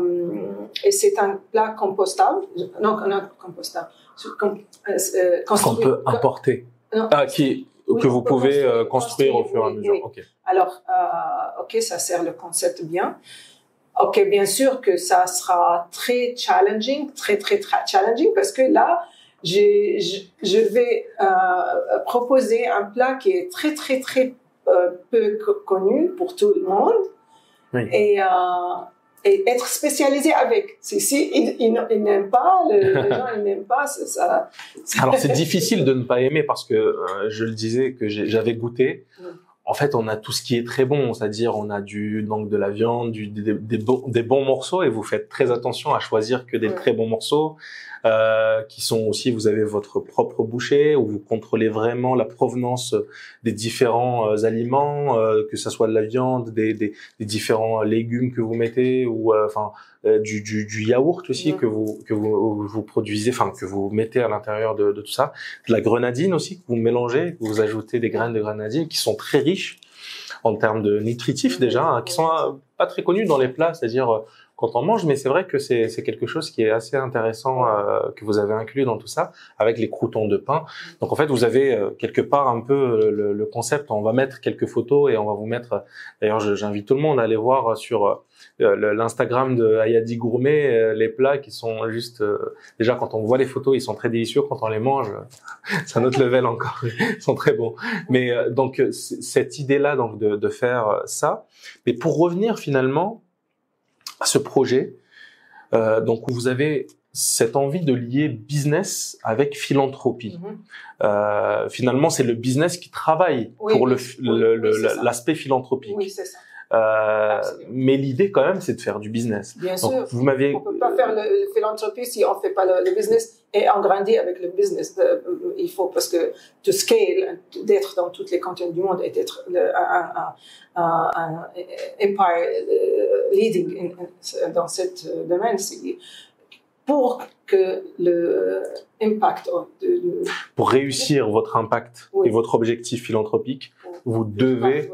plat compostable, non compostable, qu'on peut importer, que vous pouvez construire au fur et à mesure. Oui. Okay. Alors, ok, ça sert le concept bien. Ok, bien sûr que ça sera très challenging, très challenging, parce que là, je vais proposer un plat qui est très peu connu pour tout le monde. Oui. et être spécialisé avec. Si ils n'aiment pas, les gens ils n'aiment pas, ça. Alors c'est difficile de ne pas aimer parce que je le disais que j'avais goûté. En fait, on a tout ce qui est très bon, c'est-à-dire on a donc de la viande, des bons morceaux, et vous faites très attention à choisir que des très bons morceaux, qui sont aussi, vous avez votre propre boucher, où vous contrôlez vraiment la provenance des différents aliments, que ça soit de la viande, des différents légumes que vous mettez, ou du yaourt aussi que vous produisez, que vous mettez à l'intérieur de tout ça, de la grenadine aussi que vous mélangez, que vous ajoutez des graines de grenadine qui sont très riches en termes de nutritifs déjà, hein, qui sont pas très connus dans les plats, c'est-à-dire quand on mange, mais c'est vrai que c'est quelque chose qui est assez intéressant que vous avez inclus dans tout ça, avec les croûtons de pain. Donc en fait, vous avez quelque part un peu le concept. On va mettre quelques photos et on va vous mettre. D'ailleurs, j'invite tout le monde à aller voir sur l'Instagram de Ayadi Gourmet les plats qui sont juste. Déjà, quand on voit les photos, ils sont très délicieux. Quand on les mange, c'est un autre level encore. Ils sont très bons. Mais donc cette idée-là, donc de faire ça. Mais pour revenir finalement à ce projet, donc où vous avez cette envie de lier business avec philanthropie. Finalement, c'est le business qui travaille pour l'aspect philanthropie. Oui, c'est ça. Mais l'idée quand même, c'est de faire du business. Bien donc, sûr. Vous m'avez. On peut pas faire le philanthropie si on fait pas le business et on grandit avec le business. Il faut parce que to scale, d'être dans toutes les continents du monde et d'être un empire leading dans cette domaine, pour que le impact pour réussir votre impact et votre objectif philanthropique, vous devez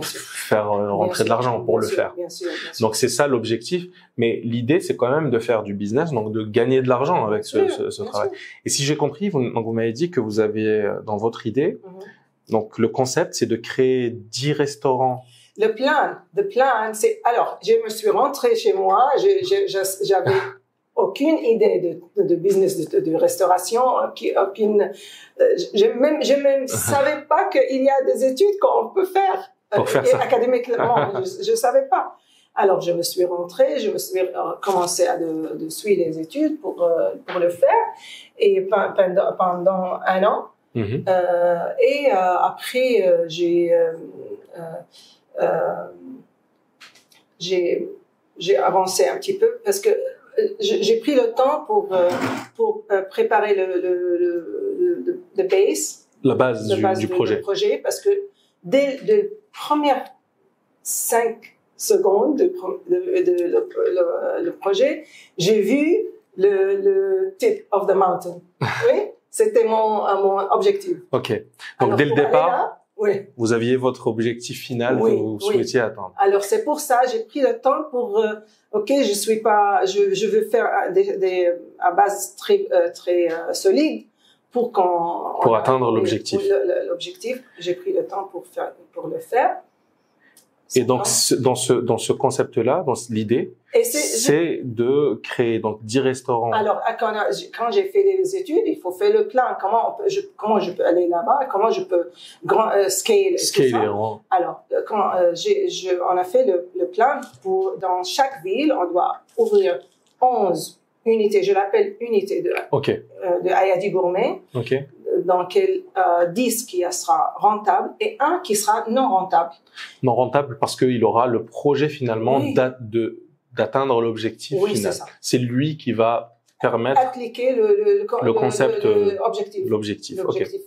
faire rentrer de l'argent pour le faire. Bien sûr. Donc c'est ça l'objectif, mais l'idée c'est quand même de faire du business, donc de gagner de l'argent avec ce travail. Et si j'ai compris, vous m'avez dit que vous aviez dans votre idée, donc le concept c'est de créer 10 restaurants. Le plan, c'est alors je me suis rentrée chez moi, j'avais aucune idée de business de restauration, aucune. Je même savais pas qu'il y a des études qu'on peut faire. Pour faire ça. Académiquement, je savais pas. Alors, je me suis rentrée, je me suis commencé à de suivre les études pour le faire, et pendant un an. Et après, j'ai avancé un petit peu parce que j'ai pris le temps pour préparer le base. La base du projet, parce que dès les premières 5 secondes le projet, j'ai vu le tip of the mountain. Oui, c'était mon objectif. Ok. Donc alors, dès le départ, vous aviez votre objectif final que vous souhaitiez atteindre. Alors c'est pour ça j'ai pris le temps pour je veux faire à base très solide pour atteindre l'objectif. L'objectif, j'ai pris le temps pour le faire. Et donc dans ce concept-là, dans l'idée, c'est de créer donc 10 restaurants. Alors quand j'ai fait les études, il faut faire le plan. Comment je peux aller là-bas, comment je peux scaler. Alors on a fait le plan pour dans chaque ville, on doit ouvrir 11 unités. Je l'appelle unité de Ayadi Gourmet. Dans lequel 10 qui sera rentable et 1 qui sera non rentable. Non rentable parce qu'il aura le projet finalement d'atteindre l'objectif final. C'est lui qui va permettre appliquer le concept, l'objectif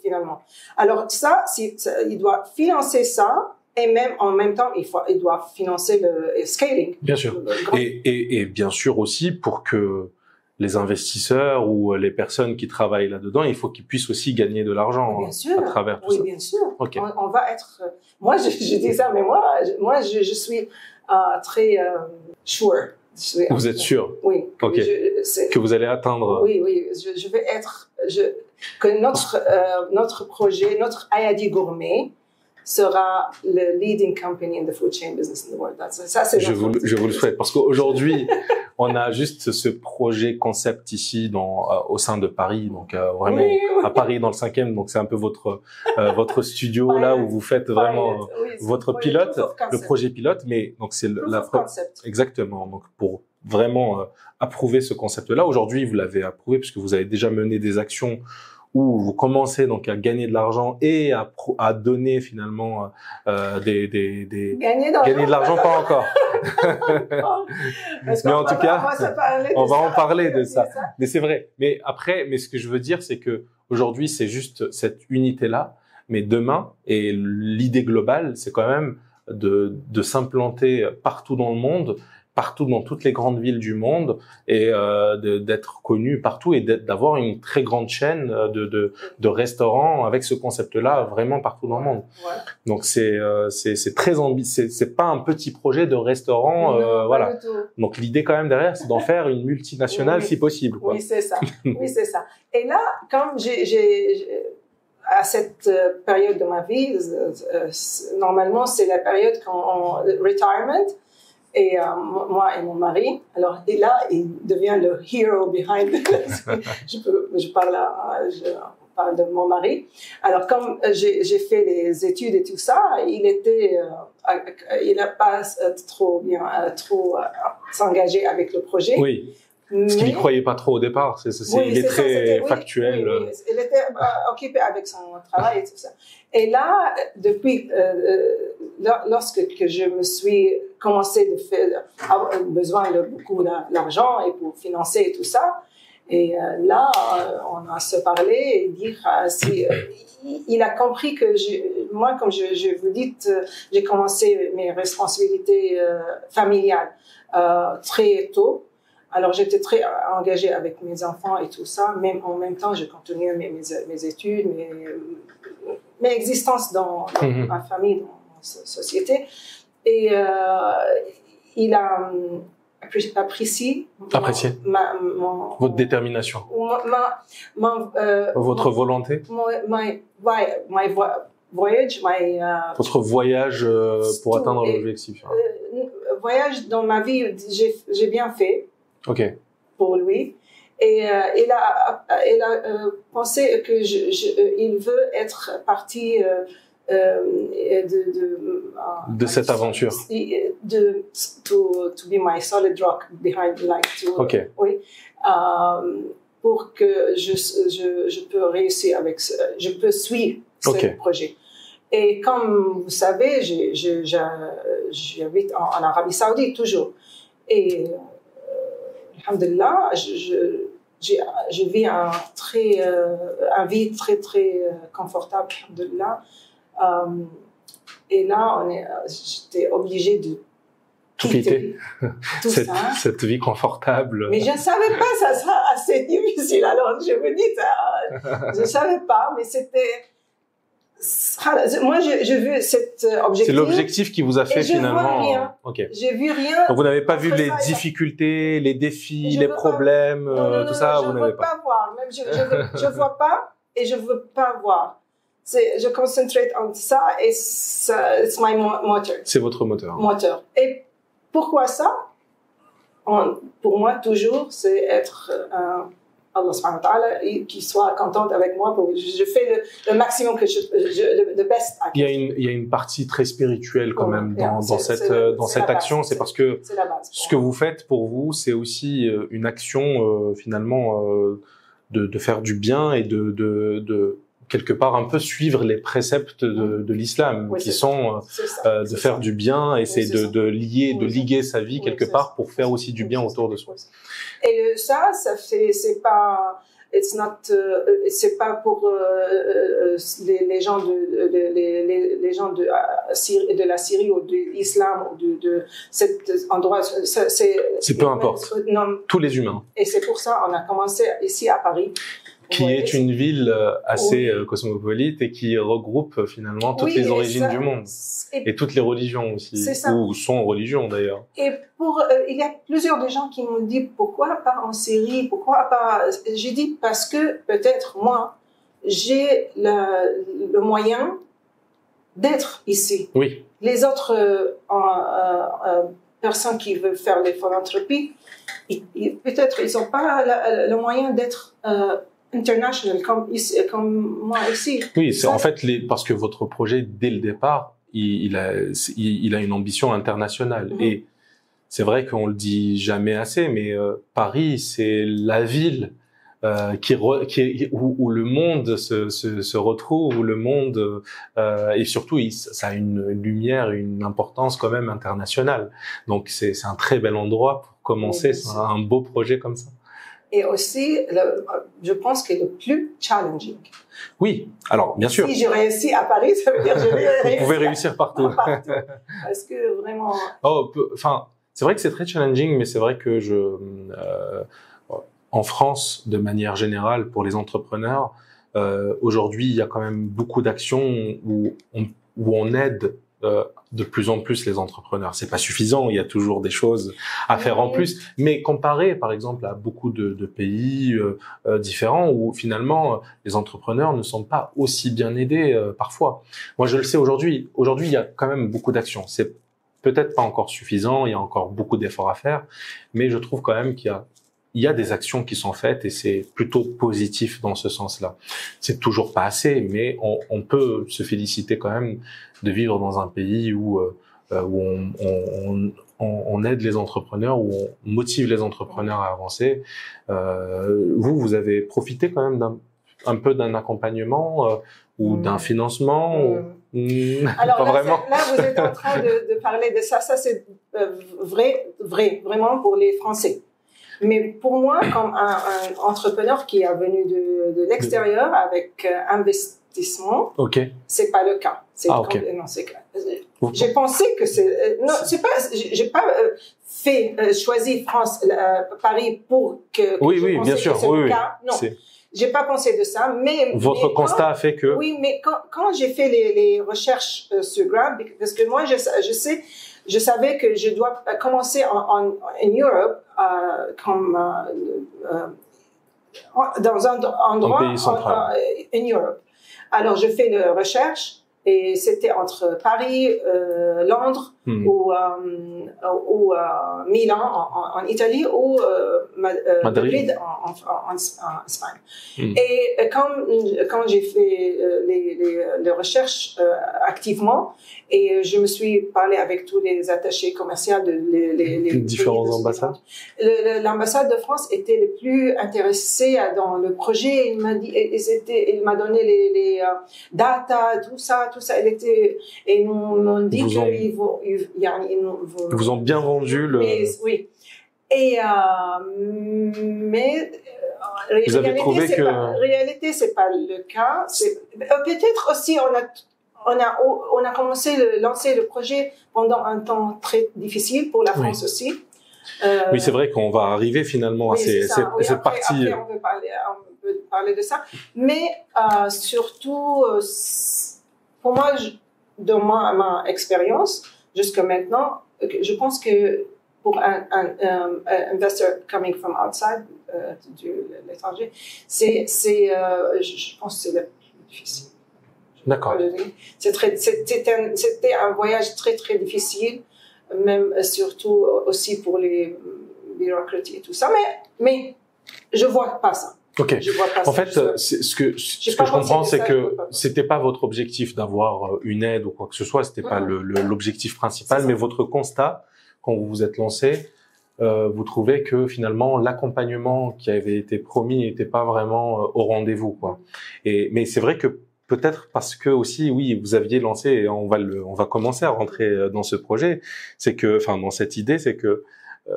finalement. Alors ça, il doit financer ça. Et même en même temps, il doit financer le scaling. Bien sûr. Et bien sûr aussi pour que les investisseurs ou les personnes qui travaillent là-dedans, il faut qu'ils puissent aussi gagner de l'argent à travers tout ça. Oui, bien sûr. On va être. Moi, je dis ça, mais moi, je suis très sure. Vous êtes sûr? Oui. Ok. Que vous allez atteindre. Oui. Je vais être. Que notre projet, notre Ayadi Gourmet, sera le leading company in the food chain business in the world. Ça, c'est je vous le souhaite, parce qu'aujourd'hui, on a juste ce projet concept ici au sein de Paris, donc vraiment à Paris dans le 5e, donc c'est un peu votre studio là où vous faites vraiment votre pilote, le projet pilote, mais donc c'est exactement, donc pour vraiment approuver ce concept-là. Aujourd'hui, vous l'avez approuvé puisque vous avez déjà mené des actions où vous commencez donc à gagner de l'argent et à donner finalement gagner de l'argent pas encore. Mais en tout cas, on va en parler de ça. Mais c'est vrai. Mais ce que je veux dire, c'est que aujourd'hui, c'est juste cette unité-là. Mais demain, et l'idée globale, c'est quand même de s'implanter partout dans le monde, partout dans toutes les grandes villes du monde, et d'être connu partout et d'avoir une très grande chaîne de restaurants avec ce concept-là vraiment partout dans le monde. Ouais. Donc c'est très ambitieux. C'est pas un petit projet de restaurant, non, voilà. Donc l'idée quand même derrière, c'est d'en faire une multinationale si possible, quoi. Oui, c'est ça. Oui, c'est ça. Et là, comme à cette période de ma vie, normalement c'est la période quand retirement. Et moi et mon mari, alors et là il devient le hero behind. je parle de mon mari. Alors comme j'ai fait les études et tout ça, il a pas trop s'engagé avec le projet. Oui. Parce qu'il n'y croyait pas trop au départ. Il est très factuel. Oui. Il était occupé avec son travail et tout ça. Et là, depuis, lorsque je me suis commencé avoir besoin de beaucoup d'argent et pour financer et tout ça, et là, on a se parlé et dire si il a compris que moi, comme je vous dis, j'ai commencé mes responsabilités familiales très tôt. Alors, j'étais très engagée avec mes enfants et tout ça. Même en même temps, je continuais mes études, mes existences dans ma famille, dans ma société. Et il a apprécié votre détermination, votre volonté, votre voyage pour atteindre l'objectif. Voyage dans ma vie, j'ai bien fait. Okay. Pour lui, et il a pensé que il veut être partie de cette aventure, to be my solid rock behind, like okay. Oui, pour que je peux réussir avec je peux suivre ce projet. Et comme vous savez, j'habite en Arabie Saoudite toujours, et alhamdulillah, je vis un vie très très confortable, alhamdulillah. Et là, j'étais obligée de tout quitter. Cette vie confortable. Mais je ne savais pas, ça sera assez difficile. Alors je me dis, je ne savais pas, mais c'était. Moi, j'ai vu cet objectif. C'est l'objectif qui vous a fait finalement. Je vois rien. Okay. J'ai vu rien. Donc vous n'avez pas vu les difficultés, les défis, les problèmes, tout ça. Vous n'avez pas. Je veux pas voir. Même je vois pas et je veux pas voir. Je concentre sur ça et c'est my motor. C'est votre moteur. Moteur. Et pourquoi ça? Pour moi, toujours, c'est être Allah subhanahu wa ta'ala qui soit contente avec moi. Je fais le maximum que le best. Il y a une partie très spirituelle quand même dans cette action. C'est parce que ce que vous faites pour vous, c'est aussi une action finalement de faire du bien et de quelque part un peu suivre les préceptes de l'islam, qui sont de faire du bien et c'est de liguer sa vie quelque part pour faire aussi du bien autour de soi. Et ça fait, c'est pas pour les gens de la Syrie ou de l'islam ou de cet endroit. C'est peu importe. Tous les humains. Et c'est pour ça on a commencé ici à Paris. Qui est une ville assez cosmopolite et qui regroupe finalement toutes les origines du monde et toutes les religions aussi, ou sans religion d'ailleurs. Et il y a plusieurs gens qui m'ont dit pourquoi pas en Syrie, pourquoi pas. J'ai dit parce que peut-être moi j'ai le moyen d'être ici. Oui. Les autres personnes qui veulent faire les philanthropies, peut-être ils n'ont pas le moyen d'être international comme moi ici. Oui, c'est en fait parce que votre projet dès le départ, il a une ambition internationale. Et c'est vrai qu'on le dit jamais assez, mais Paris, c'est la ville où le monde se retrouve, où le monde et surtout ça a une lumière, une importance quand même internationale. Donc c'est un très bel endroit pour commencer un beau projet comme ça. Et aussi, je pense que le plus challenging. Oui, alors bien sûr. Si je réussis à Paris, ça veut dire que je vais réussir. Vous pouvez réussir partout. Parce que vraiment. Enfin, c'est vrai que c'est très challenging, mais c'est vrai que en France, de manière générale, pour les entrepreneurs, aujourd'hui, il y a quand même beaucoup d'actions où on aide de plus en plus les entrepreneurs. C'est pas suffisant, il y a toujours des choses à faire en plus. Mais comparé, par exemple, à beaucoup de pays différents où finalement les entrepreneurs ne sont pas aussi bien aidés parfois. Moi, je le sais aujourd'hui. Aujourd'hui, il y a quand même beaucoup d'actions. C'est peut-être pas encore suffisant, il y a encore beaucoup d'efforts à faire, mais je trouve quand même qu'il y a des actions qui sont faites et c'est plutôt positif dans ce sens-là. C'est toujours pas assez, mais on peut se féliciter quand même de vivre dans un pays où on aide les entrepreneurs, où on motive les entrepreneurs à avancer. Vous avez profité quand même un peu d'un accompagnement ou d'un financement Alors pas là, vraiment. Là, vous êtes en train de parler de ça. Ça, c'est vraiment pour les Français. Mais pour moi, comme un entrepreneur qui est venu de l'extérieur avec investissement, c'est pas le cas. Non, c'est clair. J'ai pensé que non, c'est pas. J'ai pas choisi Paris pour que oui, bien sûr, que le cas. Non. J'ai pas pensé de ça, mais votre constat a fait que oui, mais quand j'ai fait les recherches sur Grab, parce que moi je savais que je dois commencer en Europe comme dans un endroit pays central. En Europe. Alors je fais les recherches et c'était entre Paris, Londres ou Milan en Italie ou Madrid en Espagne. Et quand j'ai fait les recherches activement et je me suis parlé avec tous les attachés commerciaux les différentes ambassades. L'ambassade de France était le plus intéressée dans le projet. Il m'a donné les data, tout ça. Et ils m'ont dit qu'ils vous ont bien vendu le. Oui. Et mais vous avez trouvé que en réalité c'est pas le cas. Peut-être aussi on a lancé le projet pendant un temps très difficile pour la France aussi. Oui, c'est vrai qu'on va arriver finalement à cette partie. Après, on peut parler de ça. Mais surtout, pour moi, dans ma expérience jusqu'à maintenant, je pense que pour un investor coming from outside de l'étranger, je pense que c'est le plus difficile. D'accord. C'était un voyage très très difficile, même surtout aussi pour les bureaucraties et tout ça. Mais je vois pas ça. Ok. Je vois pas en fait, ce que je comprends, c'est que c'était pas votre objectif d'avoir une aide ou quoi que ce soit. C'était pas l'objectif principal, mais votre constat quand vous vous êtes lancé, vous trouvez que finalement l'accompagnement qui avait été promis n'était pas vraiment au rendez-vous, quoi. Mais c'est vrai que peut-être parce que aussi, oui, vous aviez lancé, et on va commencer à rentrer dans ce projet, dans cette idée, c'est que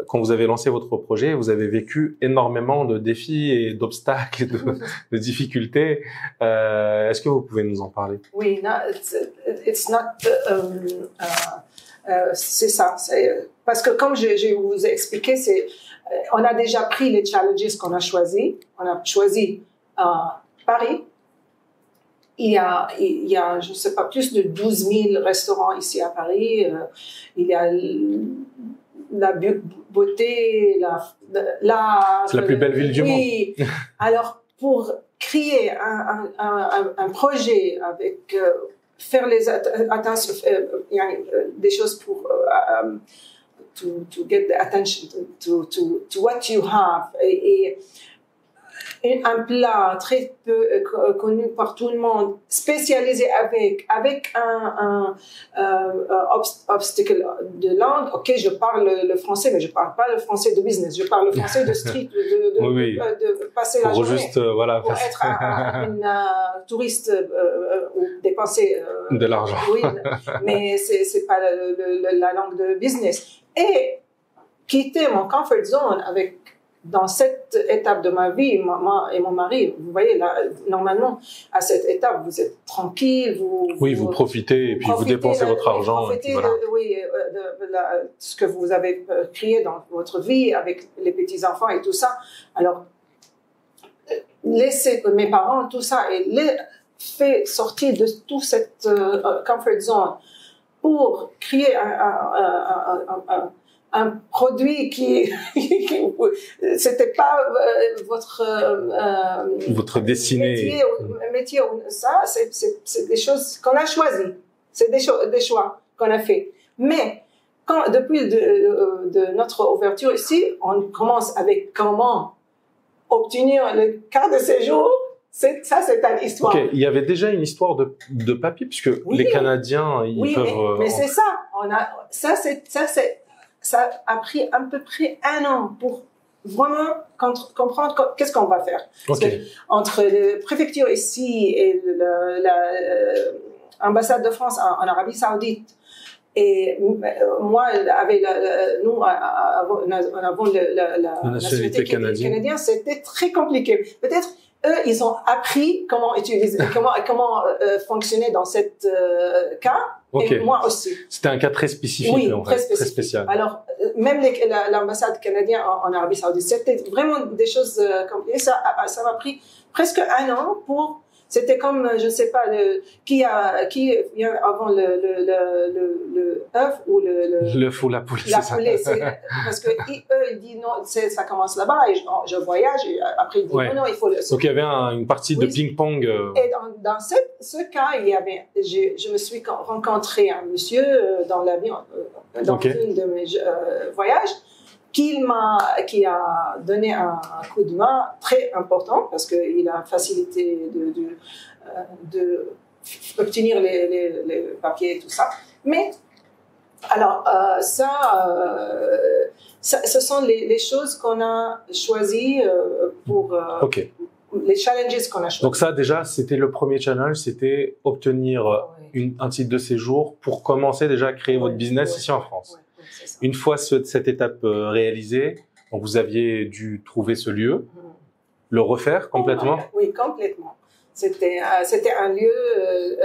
quand vous avez lancé votre projet, vous avez vécu énormément de défis et d'obstacles, de difficultés. Est-ce que vous pouvez nous en parler? Oui, c'est ça. Parce que comme je vous ai expliqué, on a déjà pris les challenges qu'on a choisis. On a choisi Paris. Il y a, je ne sais pas, plus de 12 000 restaurants ici à Paris. Il y a la beauté, c'est la plus belle ville du monde. Oui. Alors, pour créer un projet avec faire les attention, des choses pour to get the attention to what you have. Et un plat très peu connu par tout le monde, spécialisé avec un obstacle de langue. Ok, je parle le français, mais je parle pas le français de business. Je parle le français de street, de passer la journée. Juste, voilà, pour être une touriste ou dépenser de l'argent. Oui, mais c'est pas la langue de business. Et quitter mon comfort zone dans cette étape de ma vie, moi et mon mari, vous voyez, là, normalement, à cette étape, vous êtes tranquille, vous profitez et puis vous dépensez votre argent. Vous profitez, voilà. de ce que vous avez créé dans votre vie avec les petits-enfants et tout ça. Alors, laissez mes parents, tout ça, et les fait sortir de tout cette comfort zone pour créer un produit qui c'était pas votre destinée, métier, ça c'est des choses qu'on a choisies, c'est des choix qu'on a fait. Mais depuis de notre ouverture ici, on commence avec comment obtenir le carte de séjour. C'est une histoire. Okay. Il y avait déjà une histoire de papier, puisque les Canadiens, ils peuvent. Mais c'est ça. Ça a pris à peu près 1 an pour vraiment comprendre qu'est-ce qu'on va faire. Okay. Entre la préfecture ici et l'ambassade de France en Arabie Saoudite, et moi, nous avons la nationalité canadienne, c'était très compliqué. Peut-être eux, ils ont appris comment utiliser, comment fonctionner dans cette cas. Okay. Et moi aussi. C'était un cas très spécifique, oui, en fait, très spécial. Alors, même l'ambassade canadienne en Arabie Saoudite, c'était vraiment des choses compliquées. Ça m'a pris presque 1 an pour. C'était comme, je ne sais pas, qui vient avant le œuf ou l'œuf ou la poule. La poule, parce que eux ils disent non, ça commence là-bas et je voyage et après ils disent non, il faut le. Donc il y avait une partie de ping-pong. Et dans ce cas, je me suis rencontré un monsieur dans l'avion, dans une de mes voyages. Qui a donné un coup de main très important parce qu'il a facilité de obtenir les papiers et tout ça. Mais alors ce sont les choses qu'on a choisies pour les challenges qu'on a choisis. Donc ça déjà c'était le premier challenge, c'était obtenir un titre de séjour pour commencer déjà à créer votre business ici en France. Une fois cette étape réalisée, donc vous aviez dû trouver ce lieu, le refaire complètement. Oui, complètement. C'était un lieu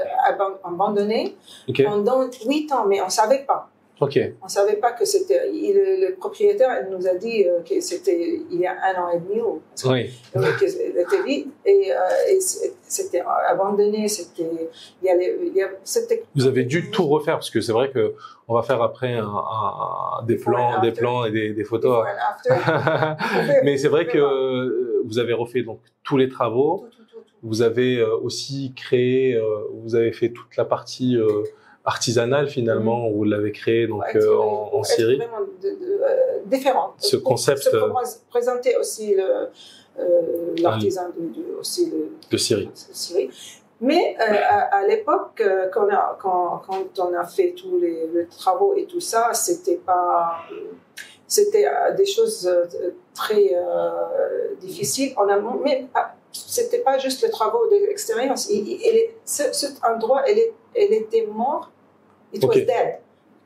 abandonné pendant 8 ans, mais on ne savait pas. Okay. On ne savait pas que c'était. Le propriétaire nous a dit que c'était il y a 1 an et demi. Oui. C'était vide et c'était abandonné. Vous avez dû tout refaire parce que c'est vrai que on va faire après des plans et des photos. Mais c'est vrai que vous avez refait donc tous les travaux. Tout. Vous avez aussi créé. Vous avez fait toute la partie artisanale finalement, où vous l'avez créé donc en Syrie. Vraiment différent. Ce concept. Présenter aussi l'artisan de Syrie. Mais à l'époque, quand on a fait tous les travaux et tout ça, c'était des choses très difficiles. Mais c'était pas juste les travaux d'expérience. Cet endroit, elle était morte. It was dead.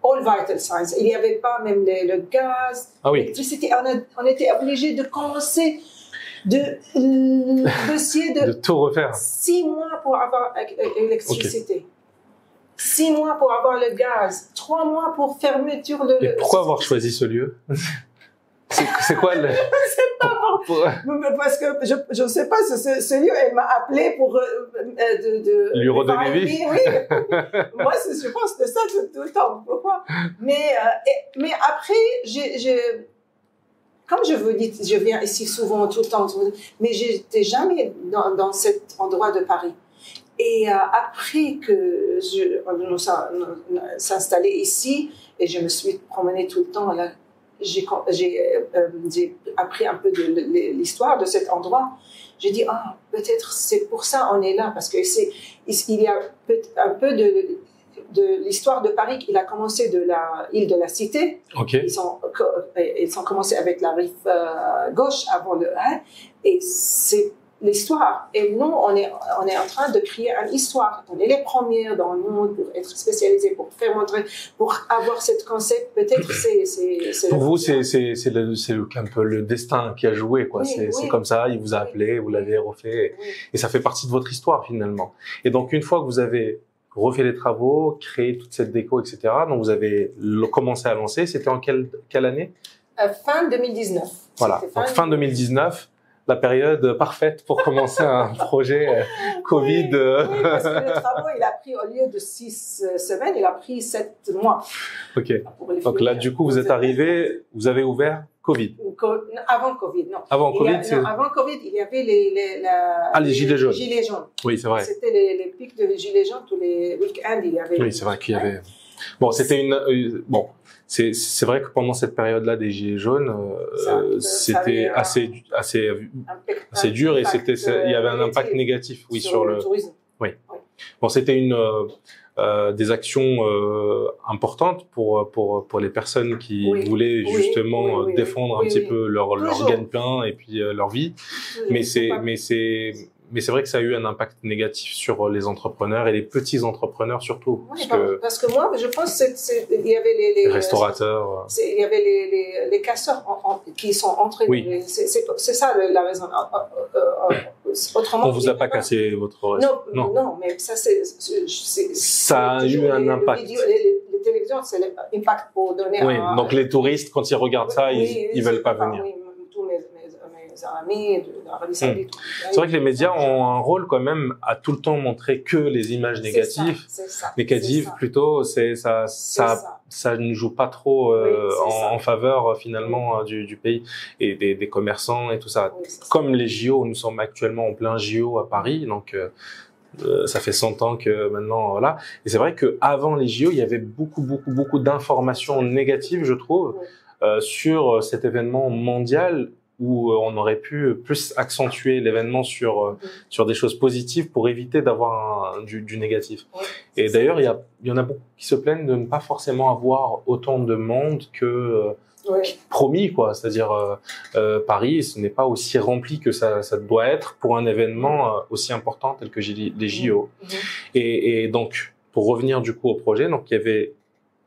All vital signs. Il n'y avait pas même le gaz, l'électricité. On était obligé de commencer d'essayer de tout refaire. 6 mois pour avoir l'électricité. 6 mois pour avoir le gaz. 3 mois pour fermeture Et pourquoi avoir choisi ce lieu? C'est quoi le... C'est pas bon. Parce que je ne sais pas, ce lieu, elle m'a appelé pour lui redonner vie. Oui. Moi, je pense de ça tout le temps. Pourquoi? Mais après, comme je vous dis, je viens ici souvent, tout le temps, mais j'étais jamais dans cet endroit de Paris. Et après que nous s'installer ici, et je me suis promenée tout le temps là, j'ai appris un peu de l'histoire de cet endroit. J'ai dit, peut-être c'est pour ça on est là, parce que il y a un peu de l'histoire de Paris. Il a commencé de l'île de la Cité. Okay. Ils ont commencé avec la rive gauche avant et c'est l'histoire. Et nous, on est en train de créer une histoire. On est les premiers dans le monde pour être spécialisés, pour faire montrer, pour avoir ce concept. Peut-être c'est pour vous, c'est un peu le destin qui a joué, quoi. Oui, c'est comme ça. Il vous a appelé, vous l'avez refait, et ça fait partie de votre histoire finalement. Et donc une fois que vous avez refait les travaux, créé toute cette déco, etc. Donc vous avez commencé à lancer. C'était en quelle année? Fin 2019. Voilà. Donc fin 2019. La période parfaite pour commencer un projet Covid. Oui, parce que le travail, il a pris, au lieu de 6 semaines, il a pris 7 mois. Ok. Donc là, du coup, vous êtes arrivé, vous avez ouvert Covid. Avant Covid, non. Avant Covid, avant Covid, il y avait les gilets jaunes. Gilets jaunes. Oui, c'est vrai. C'était les pics de gilets jaunes, tous les week-ends, il y avait. Oui, c'est vrai qu'il y avait. Bon, c'était bon. C'est vrai que pendant cette période-là des gilets jaunes, c'était assez dur, et il y avait un impact négatif, oui, sur le tourisme. Oui. Bon, c'était des actions importantes pour les personnes qui voulaient justement défendre un petit peu leur gagne-pain et puis leur vie. Mais c'est vrai que ça a eu un impact négatif sur les entrepreneurs, et les petits entrepreneurs surtout. Oui, parce que moi, je pense qu'il y avait les restaurateurs. Il y avait les casseurs qui sont entrés. Oui. C'est ça la raison. Autrement, on vous a pas cassé votre restaurant? Non, mais ça ça a eu un impact. Les télévisions, c'est l'impact pour donner. Oui, donc les touristes, quand ils regardent ça, ils veulent pas venir. Oui, tous mes amis d'Arabie Saoudite. C'est vrai que les médias ont un rôle quand même à tout le temps montrer que les images négatives. Négatives plutôt, ça ne joue pas trop en faveur finalement du pays et des commerçants et tout ça. Comme les JO, nous sommes actuellement en plein JO à Paris, donc ça fait 100 ans que maintenant, voilà. Et c'est vrai que avant les JO, il y avait beaucoup d'informations négatives, je trouve, sur cet événement mondial, où on aurait pu plus accentuer l'événement sur des choses positives pour éviter d'avoir du négatif. Et d'ailleurs, il y en a beaucoup qui se plaignent de ne pas forcément avoir autant de monde que promis, quoi. C'est-à-dire Paris, ce n'est pas aussi rempli que ça doit être pour un événement aussi important tel que les JO. Et donc, pour revenir du coup au projet, donc il y avait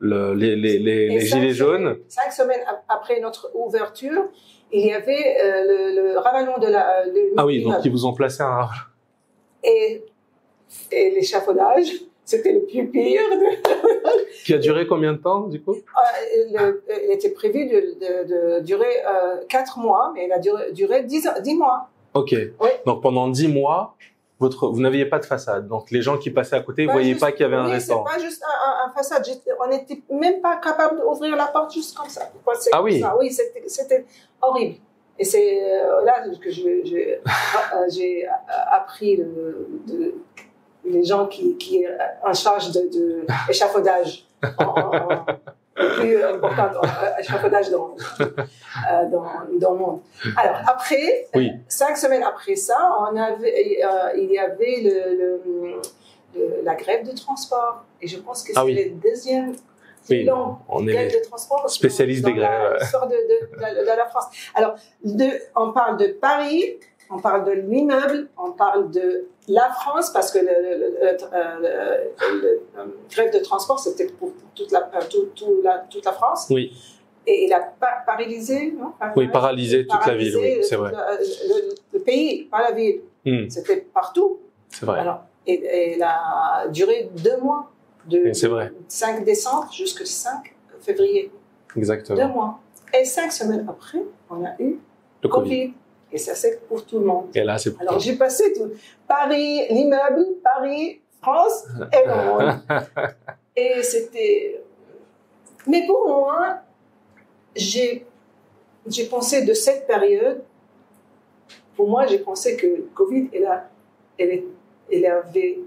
les gilets jaunes. 5 semaines après notre ouverture, il y avait le ravalement de ah oui, donc ils vous ont placé un... Et l'échafaudage, c'était le plus pire. Qui a duré combien de temps, du coup? Il était prévu de durer 4 mois, mais il a duré 10 mois. Ok. Oui. Donc pendant 10 mois, vous n'aviez pas de façade. Donc les gens qui passaient à côté ne voyaient pas qu'il y avait un restaurant. C'est pas juste un façade. On n'était même pas capable d'ouvrir la porte juste comme ça. Ah oui. Ça. Oui, c'était horrible. Et c'est là que j'ai appris les gens qui sont en charge de échafaudage. Plus important, échafaudage dans le monde. Alors, après, 5 semaines après ça, il y avait la grève de transport. Et je pense que c'est le deuxième grève de transport. Spécialiste des grèves. L'histoire de la France. Alors, on parle de Paris, on parle de l'immeuble, on parle de la France, parce que le grève de transport, c'était pour toute la France. Oui. Et il a paralysé, non? Oui, paralysé toute la ville, oui, c'est vrai. Le pays, pas la ville. C'était partout. C'est vrai. Alors, et il a duré 2 mois, de 5 décembre jusqu'au 5 février. Exactement. 2 mois. Et 5 semaines après, on a eu le Covid. Et ça, c'est pour tout le monde. Et là, c'est pour Alors, j'ai passé tout. Paris, l'immeuble, Paris, France et le monde. Et c'était... Mais pour moi, j'ai pensé de cette période, pour moi, j'ai pensé que le Covid, elle avait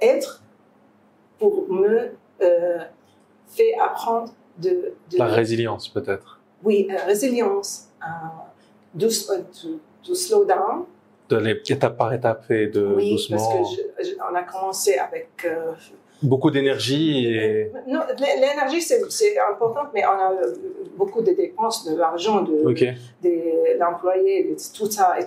être pour me faire apprendre de la résilience peut-être. Oui, résilience, to slow down. D'aller étape par étape et de oui, doucement. Parce que on a commencé avec beaucoup d'énergie et non, l'énergie c'est important, mais on a beaucoup de dépenses, de l'argent, de l'employé, tout ça et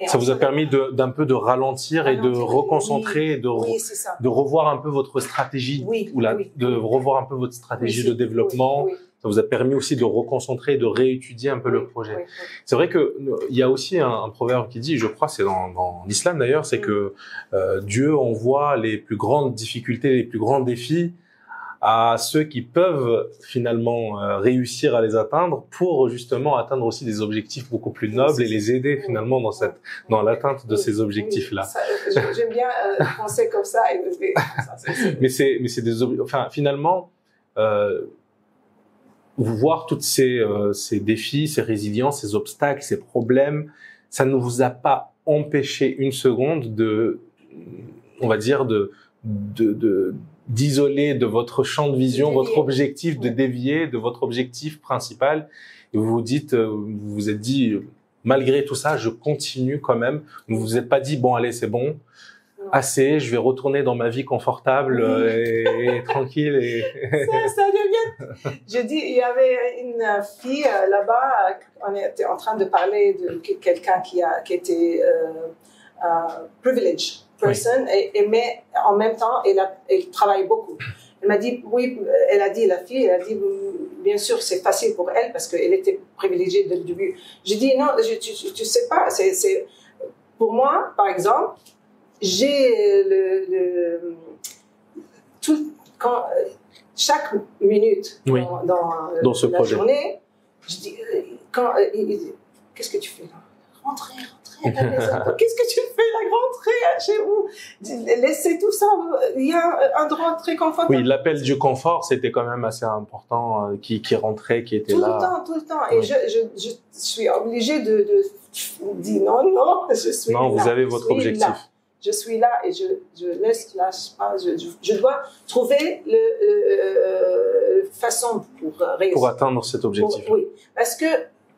ça vous a permis d'un peu de ralentir et de reconcentrer, de revoir un peu votre stratégie, de revoir un peu votre stratégie de développement. Ça vous a permis aussi de reconcentrer et de réétudier un peu le projet. Oui. C'est vrai que il y a aussi un proverbe qui dit, je crois, c'est dans l'islam d'ailleurs, c'est que Dieu envoie les plus grandes difficultés, les plus grands défis à ceux qui peuvent finalement réussir à les atteindre pour justement atteindre aussi des objectifs beaucoup plus nobles et les aider finalement dans l'atteinte de ces objectifs-là. J'aime bien penser comme ça. Mais c'est finalement voir toutes ces défis, ces résiliences, ces obstacles, ces problèmes, ça ne vous a pas empêché une seconde d'isoler de votre champ de vision votre objectif, de dévier de votre objectif principal, et vous vous êtes dit, malgré tout ça, je continue quand même. Vous vous êtes pas dit, bon allez, c'est bon, assez, je vais retourner dans ma vie confortable et tranquille. Et ça devient. Je dis, il y avait une fille là-bas, on était en train de parler de quelqu'un qui était privileged person, mais en même temps, elle travaille beaucoup. Elle m'a dit, la fille, bien sûr, c'est facile pour elle parce qu'elle était privilégiée dès le début. J'ai dit, non, tu sais pas, pour moi, par exemple, j'ai chaque minute dans ce projet. Journée, je dis, qu'est-ce que tu fais là? Rentrer à la maison. Qu'est-ce que tu fais là? Rentrer chez vous? Laissez tout ça. Il y a un endroit très confortable. Oui, l'appel du confort, c'était quand même assez important, qui rentrait, qui était là. Tout le temps. Et je suis obligée de dire non, je suis là. Non, vous avez votre objectif. Je suis là et je lâche pas. Je dois trouver façon pour réussir. Pour atteindre cet objectif. Oui, parce que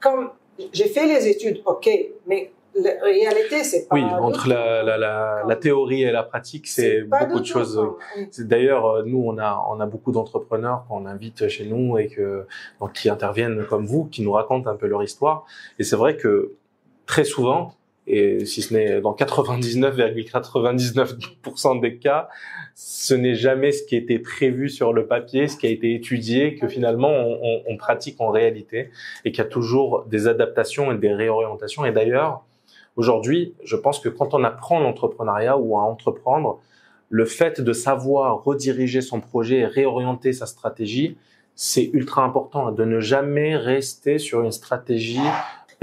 comme j'ai fait les études, ok, mais la réalité, c'est pas. Oui, entre la théorie et la pratique, c'est beaucoup de choses. Oui. D'ailleurs, nous, on a beaucoup d'entrepreneurs qu'on invite chez nous et donc qui interviennent comme vous, qui nous racontent un peu leur histoire. Et c'est vrai que très souvent, et si ce n'est dans 99,99% des cas, ce n'est jamais ce qui a été prévu sur le papier, ce qui a été étudié, que finalement on pratique en réalité, et qu'il y a toujours des adaptations et des réorientations. Et d'ailleurs, aujourd'hui, je pense que quand on apprend l'entrepreneuriat ou à entreprendre, le fait de savoir rediriger son projet et réorienter sa stratégie, c'est ultra important, de ne jamais rester sur une stratégie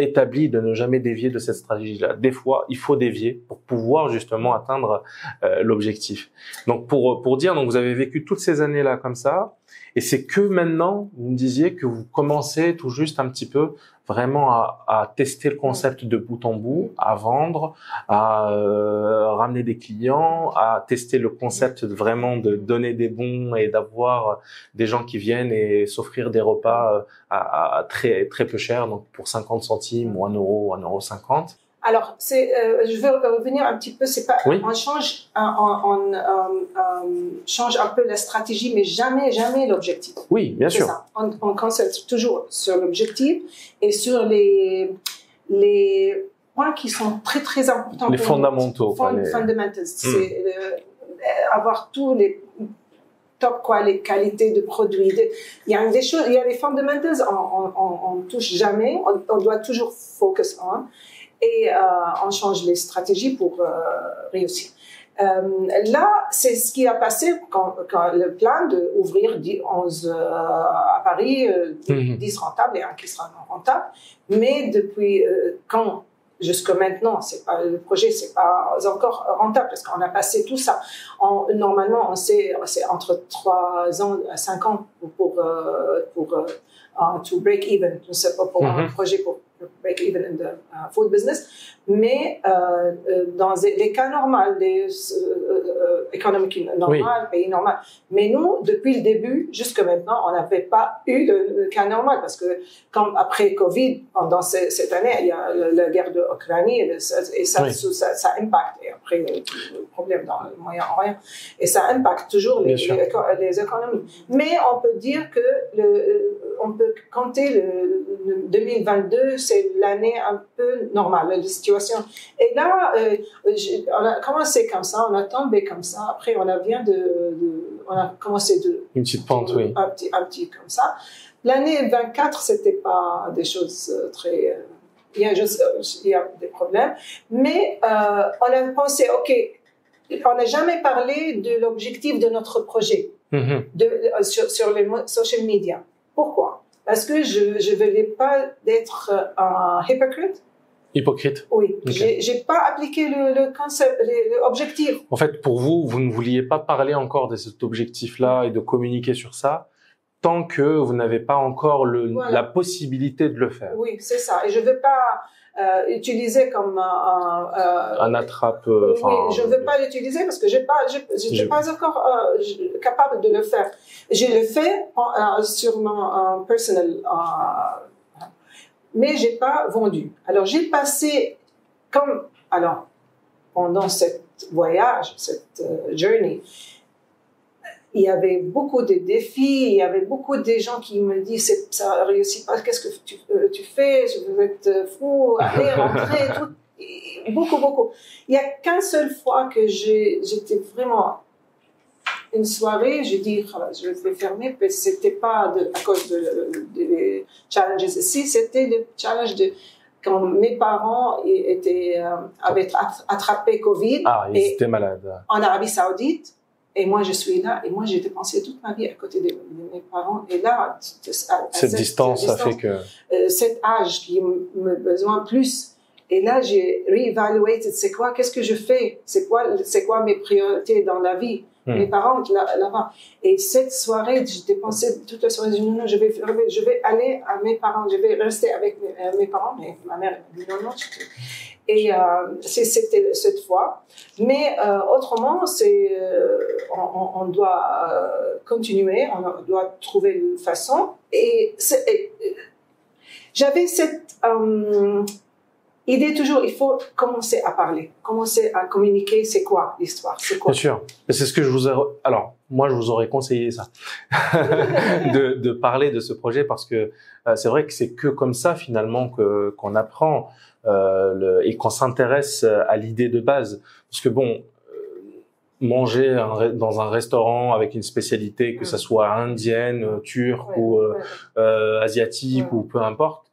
établi, de ne jamais dévier de cette stratégie-là. Des fois, il faut dévier pour pouvoir justement atteindre l'objectif. Donc pour dire, donc vous avez vécu toutes ces années-là comme ça, et c'est que maintenant, vous me disiez que vous commencez tout juste un petit peu vraiment à tester le concept de bout en bout, à vendre, à ramener des clients, à tester le concept vraiment de donner des bons et d'avoir des gens qui viennent et s'offrir des repas à très très peu cher, donc pour 50 centimes ou 1 euro, 1,50 €. Alors, je veux revenir un petit peu, c'est pas, oui. on change un peu la stratégie, mais jamais l'objectif. Oui, bien sûr. Ça. On concentre toujours sur l'objectif et sur les points qui sont très très importants. Les fondamentaux. Fundamentals. C'est avoir tous les top qualité de produits. Il y a des choses, il y a les fundamentals, on touche jamais, on doit toujours focus on. Et on change les stratégies pour réussir. Là, c'est ce qui a passé quand le plan d'ouvrir 11 à Paris, 10 rentables et un qui sera non rentable. Mais depuis quand jusqu'à maintenant, le projet c'est pas encore rentable parce qu'on a passé tout ça. Normalement, c'est entre 3 ans à 5 ans pour to break even. C'est pas pour un projet pour break even in the food business. Mais dans les cas normaux, les économiques normales, pays normal. Mais nous, depuis le début jusqu'à maintenant, on n'avait pas eu le cas normal parce que comme après Covid, pendant cette année, il y a la guerre de l'Ukraine et ça impacte. Et après, le problème dans le Moyen-Orient. Et ça impacte toujours les économies. Mais on peut dire que on peut compter le 2022, c'est l'année un peu normale, la situation. Et là, on a commencé comme ça, on a tombé comme ça. Après, on a commencé une petite pente, oui. Un petit comme ça. L'année 24, c'était pas des choses très. Il y a des problèmes, mais on a pensé, ok, on n'a jamais parlé de l'objectif de notre projet sur les social media. Pourquoi? Parce que je ne voulais pas être un hypocrite. Oui. Okay. J'ai pas appliqué le concept, l'objectif. En fait, pour vous, vous ne vouliez pas parler encore de cet objectif-là et de communiquer sur ça tant que vous n'avez pas encore la possibilité de le faire. Oui, c'est ça. Et je veux pas utiliser comme un attrape. Oui, je veux pas l'utiliser parce que j'étais pas encore capable de le faire. Je le fais sur mon personnel, mais j'ai pas vendu. Alors j'ai passé pendant cette voyage, cette journey. Il y avait beaucoup de défis, il y avait beaucoup de gens qui me disent ça réussit pas, qu'est-ce que tu fais, vous êtes fou, allez, rentrez, tout. Beaucoup. Il y a qu'une seule fois que j'étais vraiment une soirée, j'ai dit je vais fermer, mais c'était pas à cause des challenges ici, c'était le challenge de quand mes parents avaient attrapé Covid. Ah, ils étaient malades. En Arabie Saoudite. Et moi, je suis là, et moi, j'ai dépensé toute ma vie à côté de mes parents. Et là, cette distance, ça fait que... cet âge qui me besoin plus. Et là, j'ai réévalué, qu'est-ce que je fais? C'est quoi mes priorités dans la vie? Mes parents, là-bas. Et cette soirée, j'ai dépensé toute la soirée, j'ai dit non, je vais aller à mes parents, je vais rester avec mes parents. Mais ma mère a dit non. Et c'était cette fois. Mais autrement, on doit continuer, on doit trouver une façon. Et j'avais cette idée toujours, il faut commencer à parler, commencer à communiquer, c'est quoi l'histoire, c'est quoi. Bien sûr. C'est ce que je vous ai... Alors, moi, je vous aurais conseillé ça, de parler de ce projet parce que c'est vrai que c'est que comme ça, finalement, qu'on apprend et qu'on s'intéresse à l'idée de base. Parce que bon, manger dans un restaurant avec une spécialité, que ça soit indienne, turque ou asiatique ou peu importe,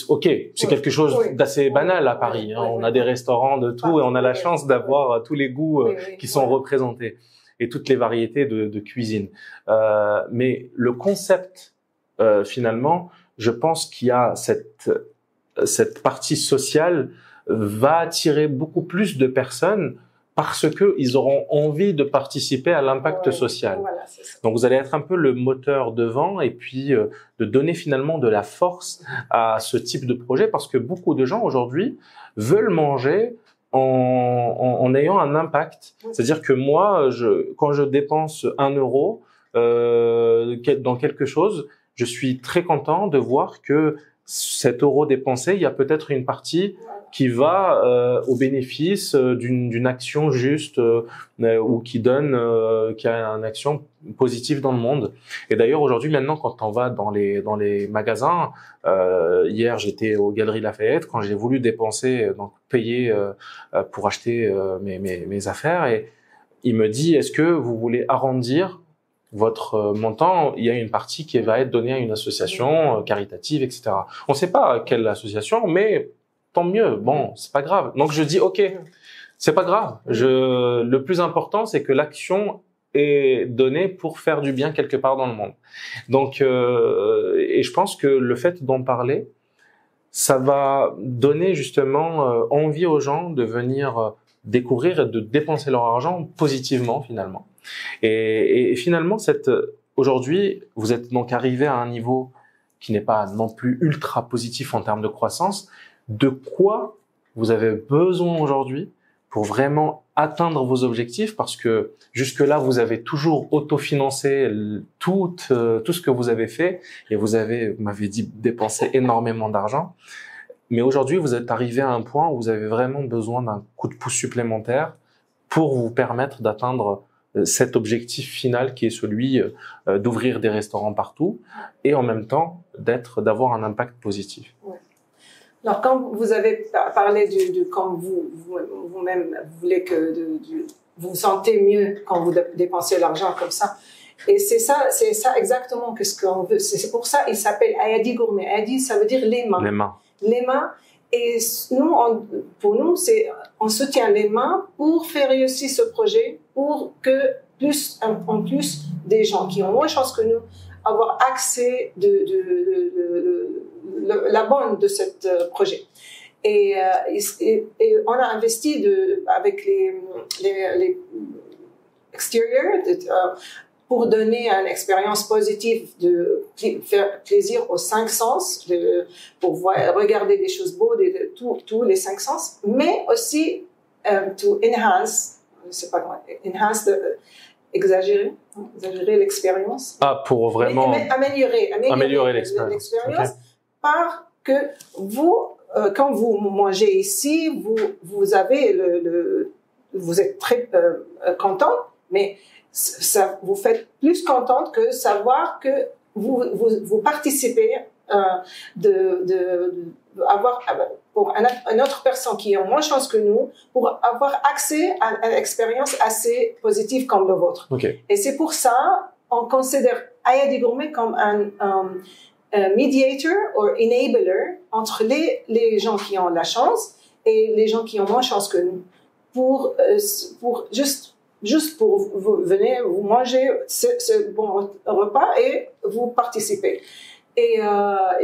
ok, c'est quelque chose d'assez banal à Paris. On a des restaurants de tout et on a la chance d'avoir tous les goûts qui sont représentés et toutes les variétés de cuisine. Mais le concept, finalement, je pense qu'il y a cette partie sociale va attirer beaucoup plus de personnes parce que ils auront envie de participer à l'impact social. Voilà, c'est ça. Donc vous allez être un peu le moteur devant et puis de donner finalement de la force à ce type de projet parce que beaucoup de gens aujourd'hui veulent manger en ayant un impact. C'est-à-dire que moi, quand je dépense 1 euro dans quelque chose, je suis très content de voir que cet euro dépensé, il y a peut-être une partie qui va au bénéfice d'une action juste ou qui a une action positive dans le monde. Et d'ailleurs aujourd'hui maintenant quand on va dans les magasins, hier j'étais aux Galeries Lafayette quand j'ai voulu dépenser donc payer pour acheter mes affaires et il me dit est-ce que vous voulez arrondir votre montant, il y a une partie qui va être donnée à une association caritative, etc. On ne sait pas quelle association, mais tant mieux. Bon, c'est pas grave. Donc je dis ok, c'est pas grave. Le plus important, c'est que l'action est donnée pour faire du bien quelque part dans le monde. Donc et je pense que le fait d'en parler, ça va donner justement envie aux gens de venir découvrir et de dépenser leur argent positivement finalement. Et finalement, aujourd'hui, vous êtes donc arrivé à un niveau qui n'est pas non plus ultra positif en termes de croissance. De quoi vous avez besoin aujourd'hui pour vraiment atteindre vos objectifs, parce que jusque-là, vous avez toujours autofinancé tout ce que vous avez fait et vous m'avez dit, dépensé énormément d'argent. Mais aujourd'hui, vous êtes arrivé à un point où vous avez vraiment besoin d'un coup de pouce supplémentaire pour vous permettre d'atteindre cet objectif final qui est celui d'ouvrir des restaurants partout et en même temps d'avoir un impact positif. Ouais. Alors, quand vous avez parlé quand vous-même voulez vous vous sentez mieux quand vous dépensez l'argent comme ça. Et c'est ça exactement ce qu'on veut. C'est pour ça il s'appelle Ayadi Gourmet. Ayadi, ça veut dire les mains. Les mains. Les mains. Et nous, pour nous, on se tient les mains pour faire réussir ce projet, pour que en plus des gens qui ont moins de chance que nous avoir accès la bonne de ce projet. Et on a investi avec les extérieurs pour donner une expérience positive, de faire plaisir aux cinq sens, pour regarder des choses beaux, tous les cinq sens, mais aussi to enhance, je sais pas comment, exagérer l'expérience. Ah, pour vraiment améliorer l'expérience. Okay. Par que quand vous mangez ici, vous avez vous êtes très content, mais ça vous fait plus contente que savoir que vous participez avoir pour une autre personne qui a moins de chance que nous, pour avoir accès à une expérience assez positive comme le vôtre. Okay. Et c'est pour ça on considère Ayadi Gourmet comme un mediator ou enabler entre les gens qui ont la chance et les gens qui ont moins de chance que nous, pour juste pour venir vous manger ce bon repas et vous participer. Et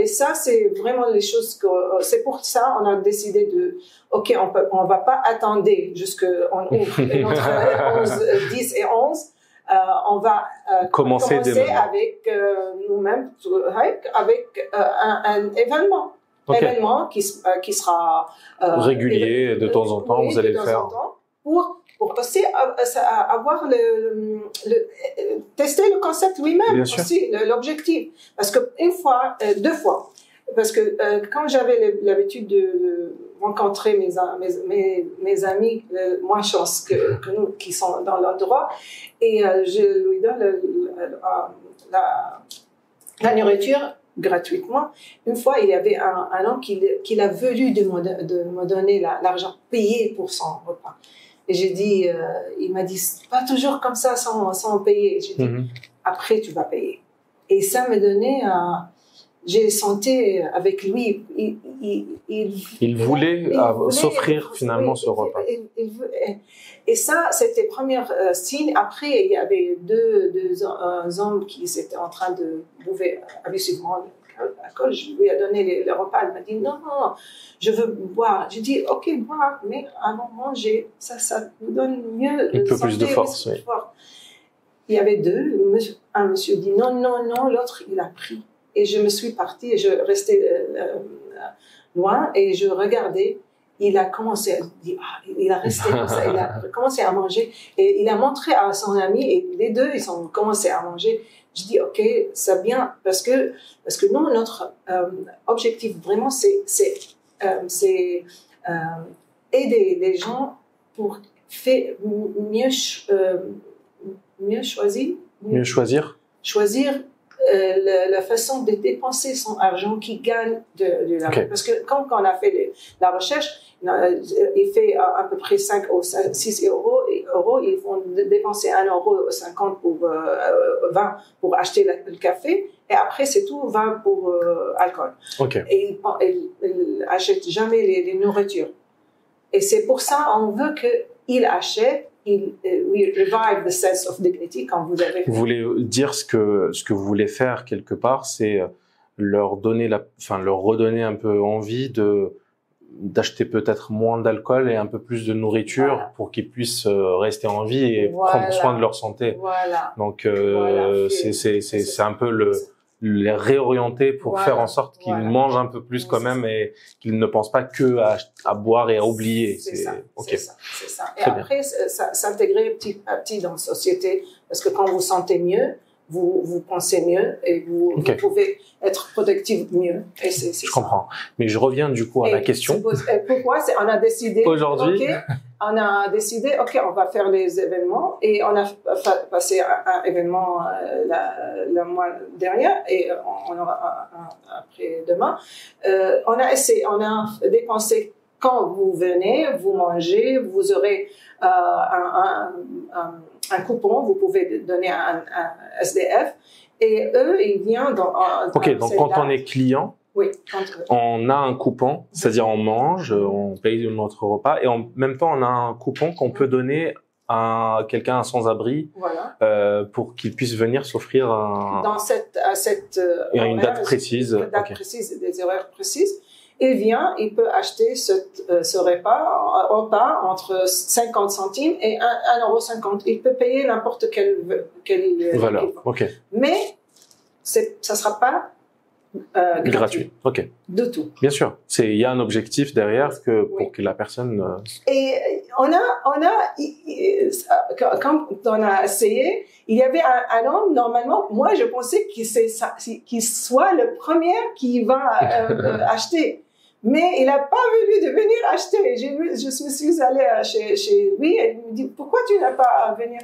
ça, c'est vraiment les choses c'est pour ça on a décidé on va pas attendre jusqu'on ouvre notre 10 et 11. On va commencer avec nous-mêmes, avec un événement. Okay. Événement qui sera régulier de temps en temps, vous allez le faire. Pour aussi avoir tester le concept lui-même aussi, l'objectif. Parce que deux fois, parce que quand j'avais l'habitude de rencontrer mes amis moins chance que nous qui sont dans l'endroit, et je lui donne la nourriture gratuitement. Une fois, il y avait un homme qui a voulu de me donner l'argent payé pour son repas. Et j'ai dit, il m'a dit, c'est pas toujours comme ça sans payer. J'ai dit, après tu vas payer. Et ça me donnait, j'ai senti avec lui, il voulait s'offrir finalement ce repas. Et ça, c'était le premier signe. Après, il y avait deux hommes qui étaient en train de bouffer abusivement l'alcool. Je lui ai donné le repas. Elle m'a dit non, je veux boire. J'ai dit ok, boire, mais avant de manger, ça vous donne mieux. Un peu plus de force. Oui. Il y avait deux. Un monsieur dit non, l'autre il a pris. Et je me suis partie et je restais loin et je regardais. Il a commencé à dire, il a resté comme ça, il a commencé à manger et il a montré à son ami et les deux ils ont commencé à manger. Je dis ok, c'est bien parce que nous notre objectif vraiment c'est aider les gens pour faire mieux choisir la façon de dépenser son argent qu'il gagne de l'argent. Parce que quand on a fait la recherche, il fait à peu près 5 ou 6 euros, ils vont dépenser 1,50 € pour 20 pour acheter le café, et après c'est tout 20 pour alcool. Et ils achètent jamais les nourritures. Et c'est pour ça on veut qu'ils achètent. We revive the sense of dignity quand vous avez. Vous voulez dire ce que vous voulez faire quelque part, c'est leur redonner un peu envie d'acheter peut-être moins d'alcool et un peu plus de nourriture pour qu'ils puissent rester en vie et prendre soin de leur santé. Voilà. Donc c'est un peu les réorienter pour Voilà, faire en sorte qu'ils voilà. mangent un peu plus quand même et qu'ils ne pensent pas que à boire et à oublier. C'est ça, ok. c'est ça. Et Très bien. après, s'intégrer petit à petit dans la société, parce que quand vous sentez mieux, vous pensez mieux et vous pouvez être productif mieux. Et je comprends. Mais je reviens du coup à ma question. Pourquoi on a décidé aujourd'hui, on a décidé, on va faire les événements et on a passé un événement le mois dernier et on aura un après-demain. On a dépensé quand vous venez, vous mangez, vous aurez un coupon, vous pouvez donner un SDF et eux, ils viennent dans ok, donc quand on est client, oui, on a un coupon, c'est-à-dire on mange, on paye notre repas et en même temps on a un coupon qu'on peut donner à quelqu'un sans-abri voilà. Pour qu'il puisse venir s'offrir dans une date précise. Une date précise, des horaires précises. Il vient, il peut acheter ce repas entre 50 centimes et 1,50 €. Il peut payer n'importe quelle valeur. Ok. Mais ça sera pas gratuit. Ok. De tout. Bien sûr. Il y a un objectif derrière pour que la personne. Et quand on a essayé, il y avait un homme, normalement, moi je pensais qu'il soit le premier qui va acheter. Mais il n'a pas voulu de venir acheter. Je me suis allée chez lui et il me dit, pourquoi tu n'as pas à venir?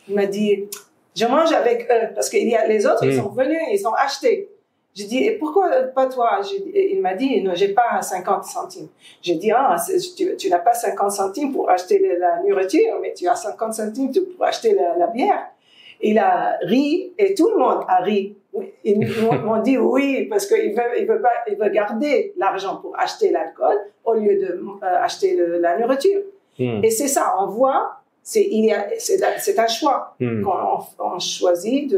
Il m'a dit, je mange avec eux parce que les autres, ils sont venus, ils ont acheté. J'ai dit, et pourquoi pas toi? Il m'a dit, non, j'ai pas 50 centimes. J'ai dit, tu n'as pas 50 centimes pour acheter la nourriture, mais tu as 50 centimes pour acheter la bière. Il a ri et tout le monde a ri. Ils m'ont dit oui parce qu'il veut garder l'argent pour acheter l'alcool au lieu de acheter la nourriture. Et c'est ça, on voit, c'est un choix qu'on choisit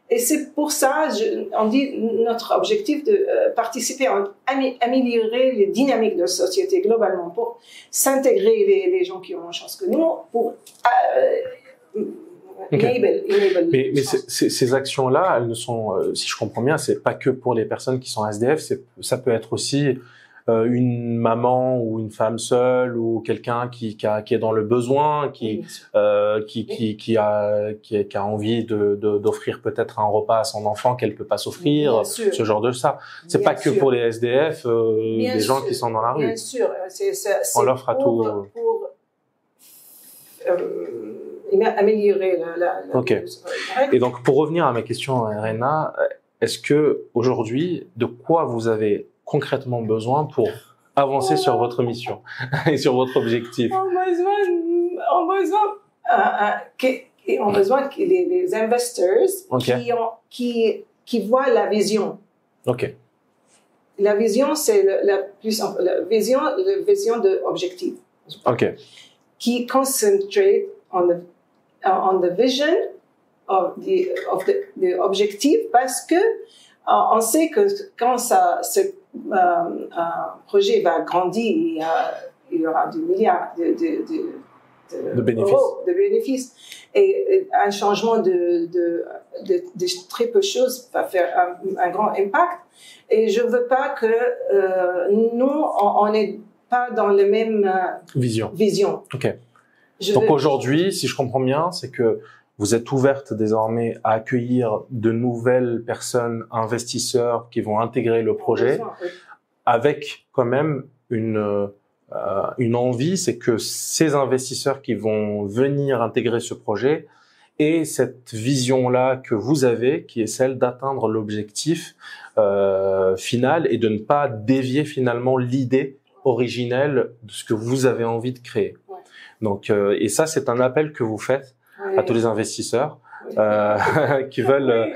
et c'est pour ça, on dit notre objectif de participer à améliorer les dynamiques de la société globalement pour s'intégrer les gens qui ont une chance que nous, pour mais ces actions-là, elles ne sont, si je comprends bien, c'est pas que pour les personnes qui sont SDF, ça peut être aussi une maman ou une femme seule ou quelqu'un qui est dans le besoin, qui a envie d'offrir peut-être un repas à son enfant qu'elle peut pas s'offrir, ce genre de ça. C'est pas que pour les SDF, les gens qui sont dans la rue. Bien sûr, on l'offre à tout. Pour améliorer Ok. Et donc pour revenir à ma question, Rena, est-ce que aujourd'hui, de quoi vous avez concrètement besoin pour avancer sur votre mission et sur votre objectif? On a besoin que les investors qui voient la vision. Ok. La vision, c'est la vision de objectif. Ok. Qui concentrate on the vision of the objectif parce que on sait que quand ce projet va grandir, il y aura des milliards de bénéfices. Et un changement de très peu de choses va faire un grand impact. Et je veux pas que nous, on n'est pas dans la même vision. Ok. Donc aujourd'hui, si je comprends bien, c'est que vous êtes ouverte désormais à accueillir de nouvelles personnes, investisseurs qui vont intégrer le projet, avec quand même une envie, c'est que ces investisseurs qui vont venir intégrer ce projet aient cette vision-là que vous avez, qui est celle d'atteindre l'objectif final et de ne pas dévier finalement l'idée originelle de ce que vous avez envie de créer. Ouais. Donc, et ça, c'est un appel que vous faites à tous les investisseurs qui veulent.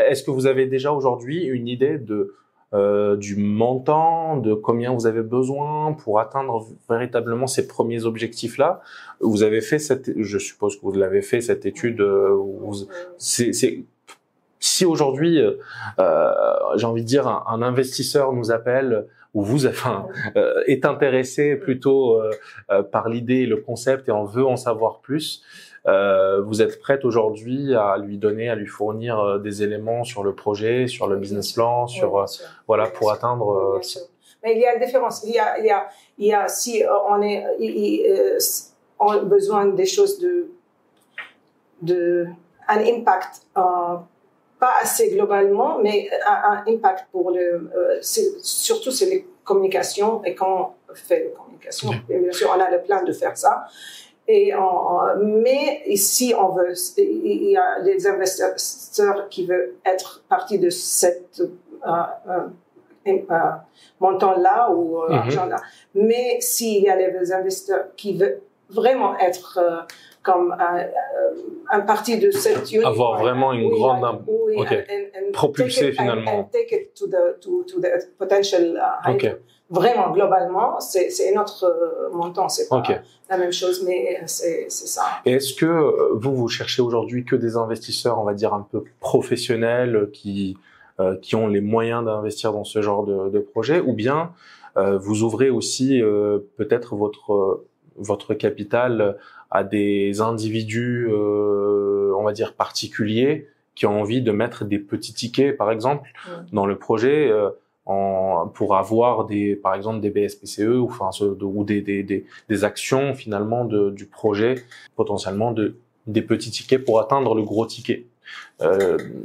Est-ce que vous avez déjà aujourd'hui une idée du montant, de combien vous avez besoin pour atteindre véritablement ces premiers objectifs-là? Vous avez fait je suppose que vous l'avez fait, cette étude. Si aujourd'hui, j'ai envie de dire, un investisseur nous appelle ou est intéressé plutôt par l'idée, le concept et on veut en savoir plus, Vous êtes prête aujourd'hui à lui donner, à lui fournir des éléments sur le projet, sur le business plan, sur voilà, pour atteindre. Bien sûr. Mais il y a une différence. Il y a si on a besoin des choses un impact pas assez globalement, mais un impact pour surtout c'est les communications, et quand on fait les communications, et bien sûr on a le plan de faire ça. Mais ici, il y a des investisseurs qui veulent être partie de cette montant-là ou argent-là. Mais s'il y a des investisseurs qui veulent vraiment être comme un parti de cette union, avoir vraiment une grande propulser finalement, and take it to the potential vraiment globalement, c'est un autre montant, c'est pas la même chose, mais c'est ça. Et est-ce que vous cherchez aujourd'hui que des investisseurs, on va dire un peu professionnels, qui ont les moyens d'investir dans ce genre de projet, ou bien vous ouvrez aussi peut-être votre capital à des individus, on va dire particuliers, qui ont envie de mettre des petits tickets, par exemple, dans le projet, pour avoir par exemple des BSPCE ou des actions finalement du projet, potentiellement des petits tickets pour atteindre le gros ticket.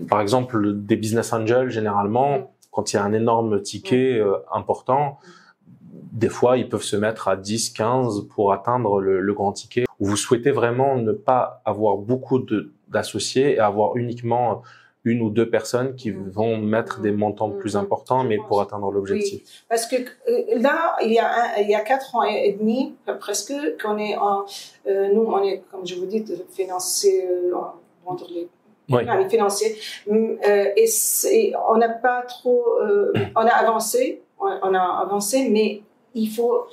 Par exemple, des business angels, généralement, quand il y a un énorme ticket important, des fois, ils peuvent se mettre à 10, 15 pour atteindre le grand ticket. Vous souhaitez vraiment ne pas avoir beaucoup d'associés et avoir uniquement une ou deux personnes qui vont mettre des montants plus importants, mais pour atteindre l'objectif. Oui, parce que là, il y a 4 ans et demi, presque, qu'on est nous, on est, comme je vous dis, financé, entre les financiers, et on n'a pas trop, on a avancé, mais il faut,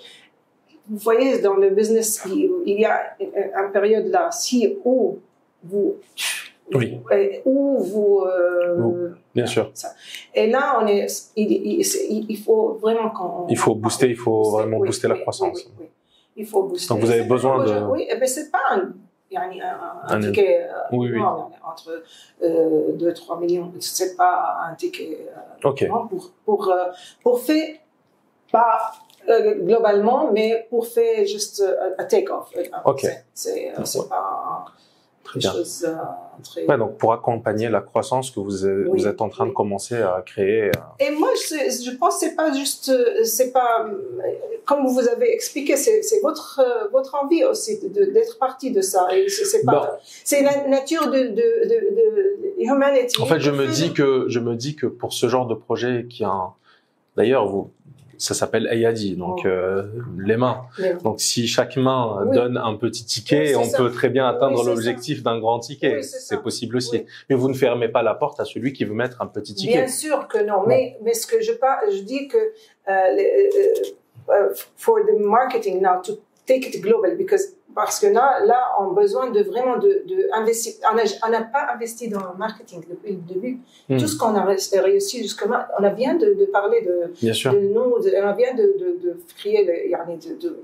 vous voyez, dans le business, il y a une période là, où vous bien sûr. Et là, il faut vraiment il faut booster, il faut vraiment booster la croissance. Oui. Il faut booster. Donc vous avez besoin de. Oui, mais c'est pas un ticket entre 2-3 millions. C'est pas un ticket pour faire pas globalement, mais pour faire juste un take-off. C'est pas très bien. Donc pour accompagner la croissance que vous êtes en train de commencer à créer. Et moi, je pense que c'est pas comme vous avez expliqué, c'est votre envie aussi d'être partie de ça. Et c'est la nature de humanity. En fait, je me dis que pour ce genre de projet d'ailleurs ça s'appelle Ayadi, donc les mains. Donc si chaque main donne un petit ticket, on peut très bien atteindre l'objectif d'un grand ticket. C'est possible aussi. Mais vous ne fermez pas la porte à celui qui veut mettre un petit ticket. Bien sûr que non. Mais ce que je dis que for the marketing now to take it global, parce que là, on a besoin de vraiment de investir. On n'a pas investi dans le marketing depuis le début. Tout ce qu'on a réussi jusqu'à on vient de parler de nous, on vient de créer, de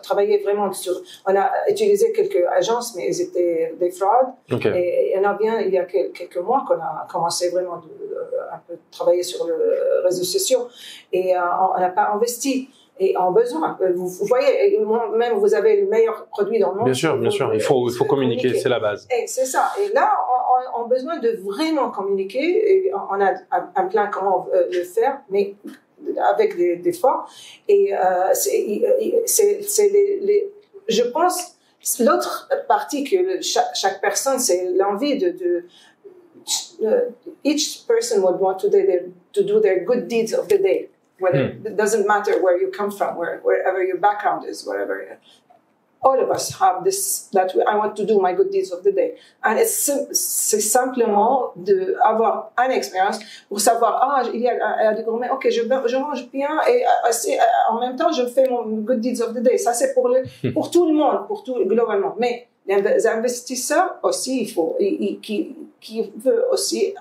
travailler vraiment sur. On a utilisé quelques agences, mais elles étaient des fraudes. Et il y a quelques mois qu'on a commencé vraiment un peu travailler sur les réseaux sociaux, et on n'a pas investi. Et en besoin, vous voyez, même vous avez le meilleur produit dans le monde. Bien sûr. Il faut communiquer, c'est la base. Et c'est ça. Et là, on a besoin de vraiment communiquer. Et on a un plan comment le faire, mais avec des efforts. Et je pense l'autre partie que chaque personne, c'est l'envie de each person would want to do their good deeds of the day. It doesn't matter where you come from, wherever your background is, whatever. All of us have this, that I want to do my good deeds of the day. And c'est simplement d'avoir une expérience pour savoir, il y a des gourmets, ok, je mange bien, et en même temps, je fais mon good deeds of the day. Ça, c'est pour tout le monde, globalement. Mais les investisseurs aussi, qui veut aussi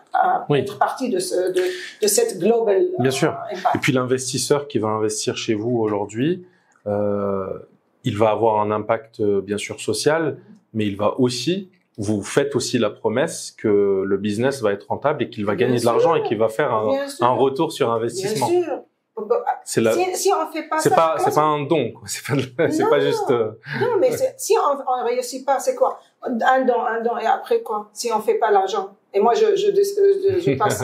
être partie de cette global bien sûr. Impact. Et puis l'investisseur qui va investir chez vous aujourd'hui, il va avoir un impact bien sûr social, mais il va aussi, vous faites aussi la promesse que le business va être rentable et qu'il va gagner de l'argent et qu'il va faire un retour sur investissement. Bien sûr. Si on fait pas c'est ça, pas un don, quoi. C'est pas juste. Non, mais si on réussit pas, c'est quoi? Un don, et après quoi? Si on fait pas l'argent. Et moi, je passe,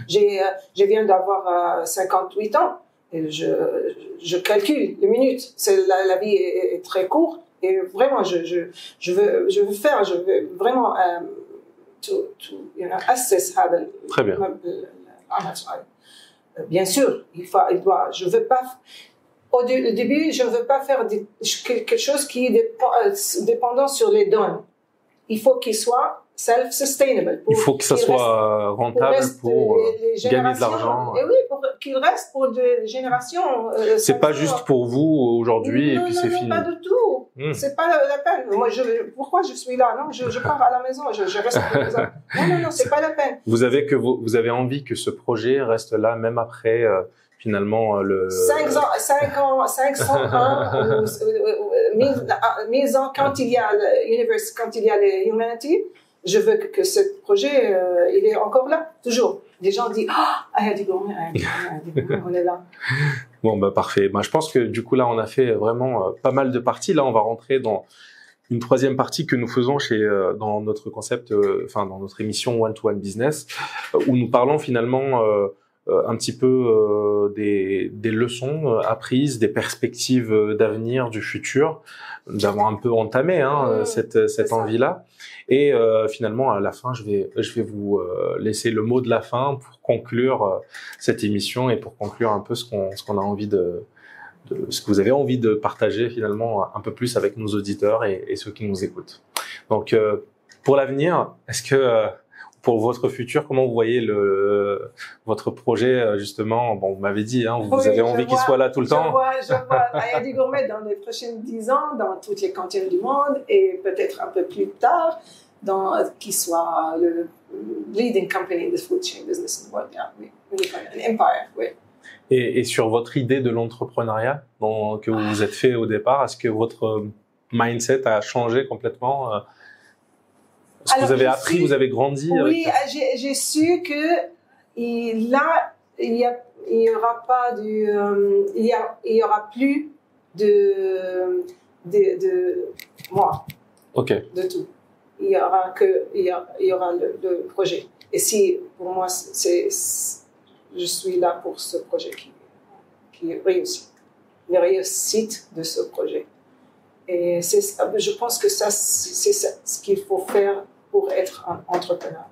je viens d'avoir 58 ans. Et je calcule les minutes. La vie est très courte. Et vraiment, je veux faire, je veux vraiment, assess how the, très bien. Bien sûr, je veux pas, au début, je ne veux pas faire quelque chose qui est dépendant sur les dons. Il faut qu'il soit self-sustainable. Il faut que ça soit rentable pour gagner de l'argent. Et oui, pour qu'il reste pour des générations. C'est pas juste pour vous aujourd'hui et puis c'est fini. Non, pas du tout. C'est pas la peine. Moi, pourquoi je suis là? Non, je pars à la maison. Je reste à la maison. Non, c'est pas la peine. Vous avez envie que ce projet reste là même après finalement le 500 ans, 1000 ans quand il y a l'univers, quand il y a l'humanité. Je veux que ce projet, il est encore là, toujours. Les gens disent, Ayadi Gourmet, on est là. Bon, parfait. Je pense que du coup, là, on a fait vraiment pas mal de parties. Là, on va rentrer dans une troisième partie que nous faisons dans notre concept, dans notre émission One-to-One Business, où nous parlons finalement un petit peu des leçons apprises, des perspectives d'avenir, du futur, d'avoir un peu entamé cette envie-là. Et finalement, à la fin, je vais vous laisser le mot de la fin pour conclure cette émission et pour conclure un peu ce qu'on a envie ce que vous avez envie de partager finalement un peu plus avec nos auditeurs et ceux qui nous écoutent. Donc, pour l'avenir, est-ce que pour votre futur, comment vous voyez votre projet justement? Bon, vous m'avez dit, vous avez envie qu'il soit là tout le temps. Je vois Ayadi Gourmet dans les prochaines 10 ans, dans toutes les cantines du monde, et peut-être un peu plus tard, qu'il soit le leading company in the food chain business in the world. Yeah, an empire, oui. Et sur votre idée de l'entrepreneuriat que vous vous êtes fait au départ, est-ce que votre mindset a changé complètement? Est-ce que vous avez appris, vous avez grandi? Oui, j'ai su que il y aura plus de moi. Ok. De tout. Il y aura le projet. Et si pour moi je suis là pour ce projet qui réussit, la réussite de ce projet. Et je pense que c'est ce qu'il faut faire pour être un entrepreneur.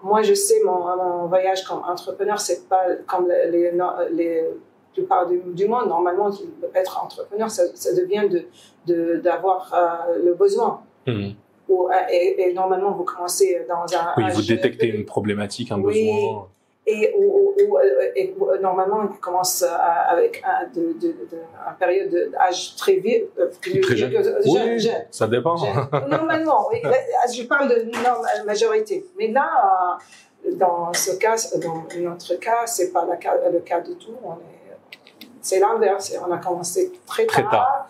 Moi, je sais, mon voyage comme entrepreneur, c'est pas comme les plupart du monde. Normalement, être entrepreneur, ça devient d'avoir le besoin. Et normalement, vous commencez dans un... Oui, vous détectez une problématique, un besoin. Et normalement, on commence avec une période d'âge très vieux, très jeune. Jeune. Ça dépend. Normalement, oui. Je parle de majorité. Mais là, dans notre cas, c'est pas le cas du tout. C'est l'inverse. On a commencé très tard.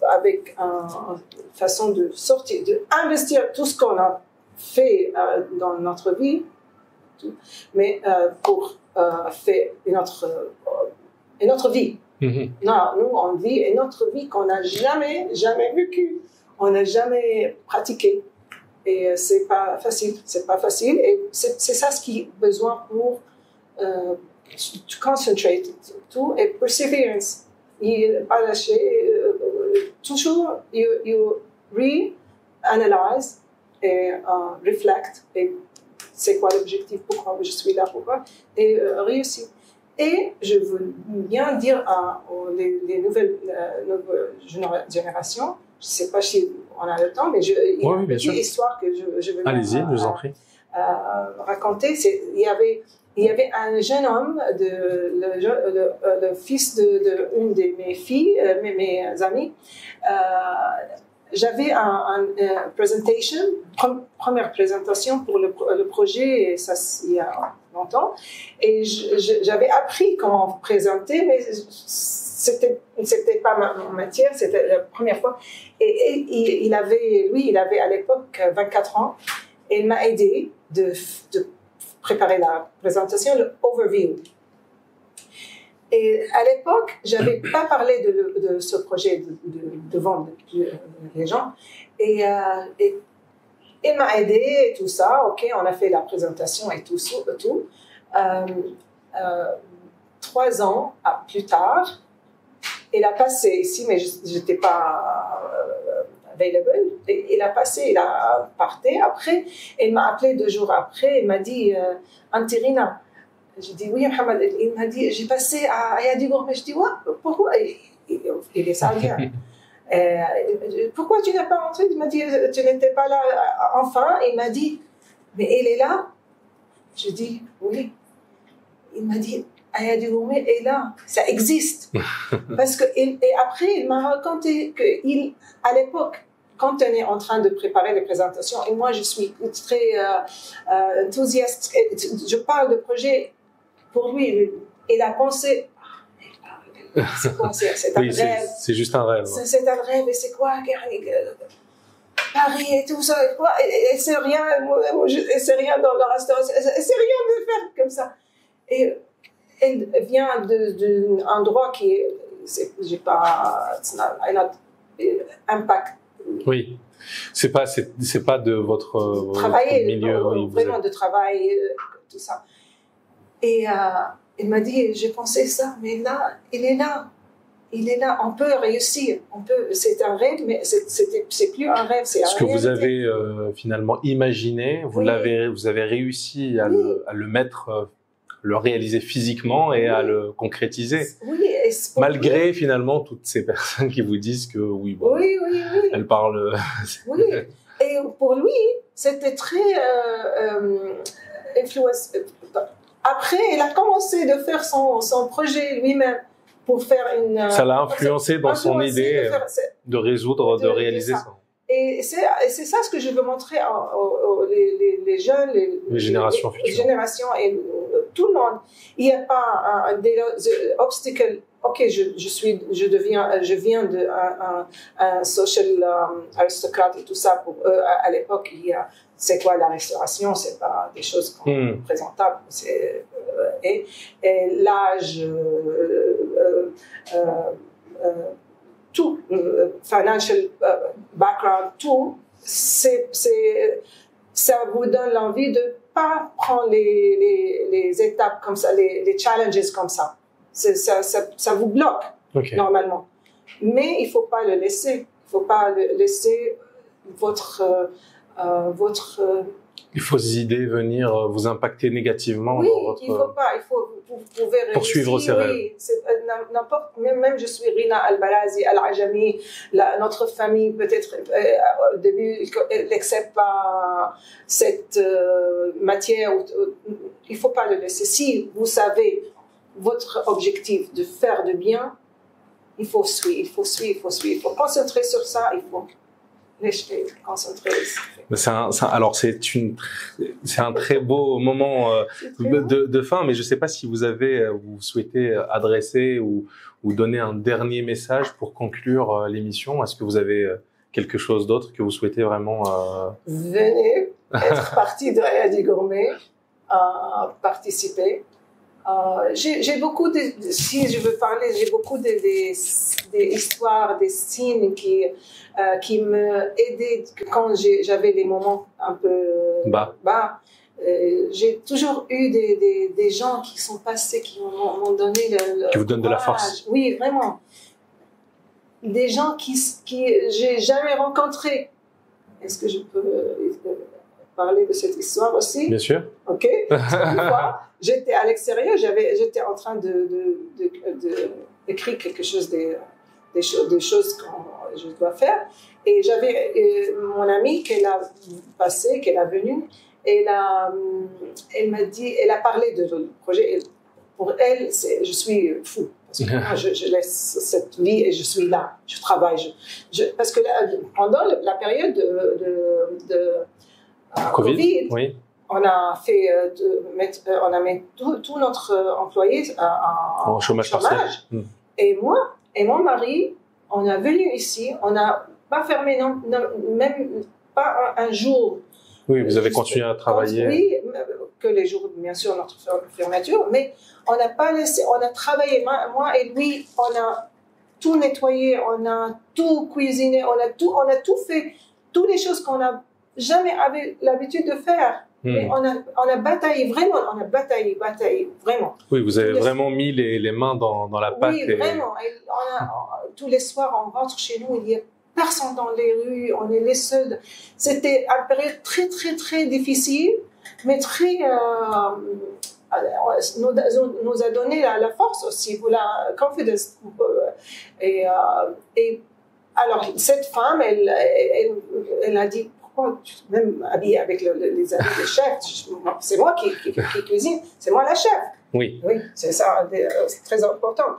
Avec une façon de sortir, d'investir tout ce qu'on a fait dans notre vie, mais pour faire une autre vie. Non, nous, on vit une autre vie qu'on n'a jamais vécue, on n'a jamais pratiquée. Et c'est pas facile. Et c'est ça ce qui est besoin pour to concentrate tout et perseverance. Pas lâcher. Toujours, you re-analyse et reflect. Et c'est quoi l'objectif, pourquoi je suis là, pourquoi, et réussir. Et je veux bien dire les nouvelles générations, je ne sais pas si on a le temps, mais il y a une petite histoire que je veux Allez-y, je vous en prie. Raconter. Il y avait un jeune homme, le fils d'une de mes filles, mes amis. J'avais première présentation pour le projet, et ça il y a longtemps, et j'avais appris comment présenter, mais c'était pas ma matière, c'était la première fois. Et il avait à l'époque 24 ans, et il m'a aidé de préparer la présentation, le overview. Et à l'époque, j'avais pas parlé de ce projet de vendre les gens. Et il m'a aidé et tout ça. Ok, on a fait la présentation et tout. 3 ans plus tard, il a passé ici, mais je n'étais pas available. Il a passé, il a parté. Après, il m'a appelé 2 jours après. Il m'a dit, Antirina. J'ai dit oui, Mohamed. Il m'a dit, j'ai passé à Ayadi Gourmet. Je dis, ouais, pourquoi? Il est saoudien. Pourquoi tu n'es pas rentré? Il m'a dit, tu n'étais pas là enfin. Il m'a dit, mais il est là. Je dis, oui. Il m'a dit, Ayadi Gourmet est là. Ça existe. Parce que, et après, il m'a raconté qu'à l'époque, quand on est en train de préparer les présentations, et moi je suis très enthousiaste, je parle de projet. Pour lui, il a pensé, c'est quoi, c'est un rêve. C'est juste un rêve. C'est un rêve, et c'est quoi, Paris et tout ça, et c'est rien dans le restaurant, c'est rien de faire comme ça. Et elle vient d'un endroit qui est, j'ai pas, impact. Oui. C'est pas de votre milieu. Vraiment de travail, tout ça. Et il m'a dit, j'ai pensé ça, mais là, il est là, on peut réussir, c'est un rêve, mais c'est plus un rêve, c'est ce que vous avez finalement imaginé, vous avez réussi à le mettre, le réaliser physiquement et à le concrétiser. Oui, malgré finalement toutes ces personnes qui vous disent que oui, elle parle. Oui, et pour lui, c'était très influence. Après, il a commencé de faire son projet lui-même pour faire une. Ça l'a influencé dans son idée de résoudre, de réaliser ça. Et c'est ça ce que je veux montrer les jeunes, les générations futures. Les générations et tout le monde. Il n'y a pas un obstacle. Ok, je viens d'un social aristocrate et tout ça. À l'époque, c'est quoi la restauration? C'est pas des choses présentables. Et l'âge, tout, financial background, tout, ça vous donne l'envie de pas prendre les étapes comme ça, les challenges comme ça. Ça vous bloque, normalement. Mais il faut pas le laisser. Il faut pas laisser votre il faut ces idées venir vous impacter négativement. Oui, dans votre... il faut pas. Vous pouvez poursuivre ses rêves. Oui, n'importe. Même je suis Rina Al-Balazi, Al-Ajami. Notre famille peut-être au début n'accepte pas cette matière. Il faut pas le laisser. Si vous savez votre objectif de faire de bien, il faut suivre. Il faut concentrer sur ça. Il faut concentrer. Alors c'est un très beau moment de fin, mais je ne sais pas si vous souhaitez adresser ou donner un dernier message pour conclure l'émission. Est-ce que vous avez quelque chose d'autre que vous souhaitez vraiment Venez être partie de Ayadi Gourmet, participer. J'ai beaucoup si je veux parler, j'ai beaucoup des histoires, des signes qui me aidaient quand j'avais des moments un peu bas. J'ai toujours eu des gens qui sont passés, qui m'ont donné qui vous donnent de la force. Oui, vraiment. Des gens qui j'ai jamais rencontrés. Est-ce que je peux parler de cette histoire aussi? Bien sûr. Ok. Une fois, j'étais à l'extérieur, j'étais en train d'écrire quelque chose, des choses que je dois faire, et j'avais mon amie qu'elle a passée, qu'elle a venue, et elle m'a dit, elle a parlé de le projet. Pour elle, je suis fou. Parce que moi, je laisse cette vie et je suis là, je travaille. Parce que pendant la période de Covid, oui. On a fait, on a mis tout notre employé en chômage partiel. Et moi et mon mari, on est venu ici, on n'a pas fermé, même pas un jour. Oui, vous avez continué à travailler. Oui, que les jours, bien sûr, notre fermeture, mais on n'a pas laissé, on a travaillé, moi et lui, on a tout nettoyé, on a tout cuisiné, on a tout fait, toutes les choses qu'on n'a jamais avait l'habitude de faire. Mais on a bataillé, vraiment, bataillé, vraiment. Oui, vous avez vraiment mis les mains dans la pâte. Oui, vraiment. Et tous les soirs, on rentre chez nous, il y a personne dans les rues, on est les seuls. C'était une période très, très, très difficile, mais très, nous a donné la force aussi, pour la confiance. Et alors, cette femme, elle a dit, pourquoi tu es même habillée avec les habits de chef? C'est moi qui cuisine, c'est moi la chef. Oui. Oui, c'est ça, c'est très important.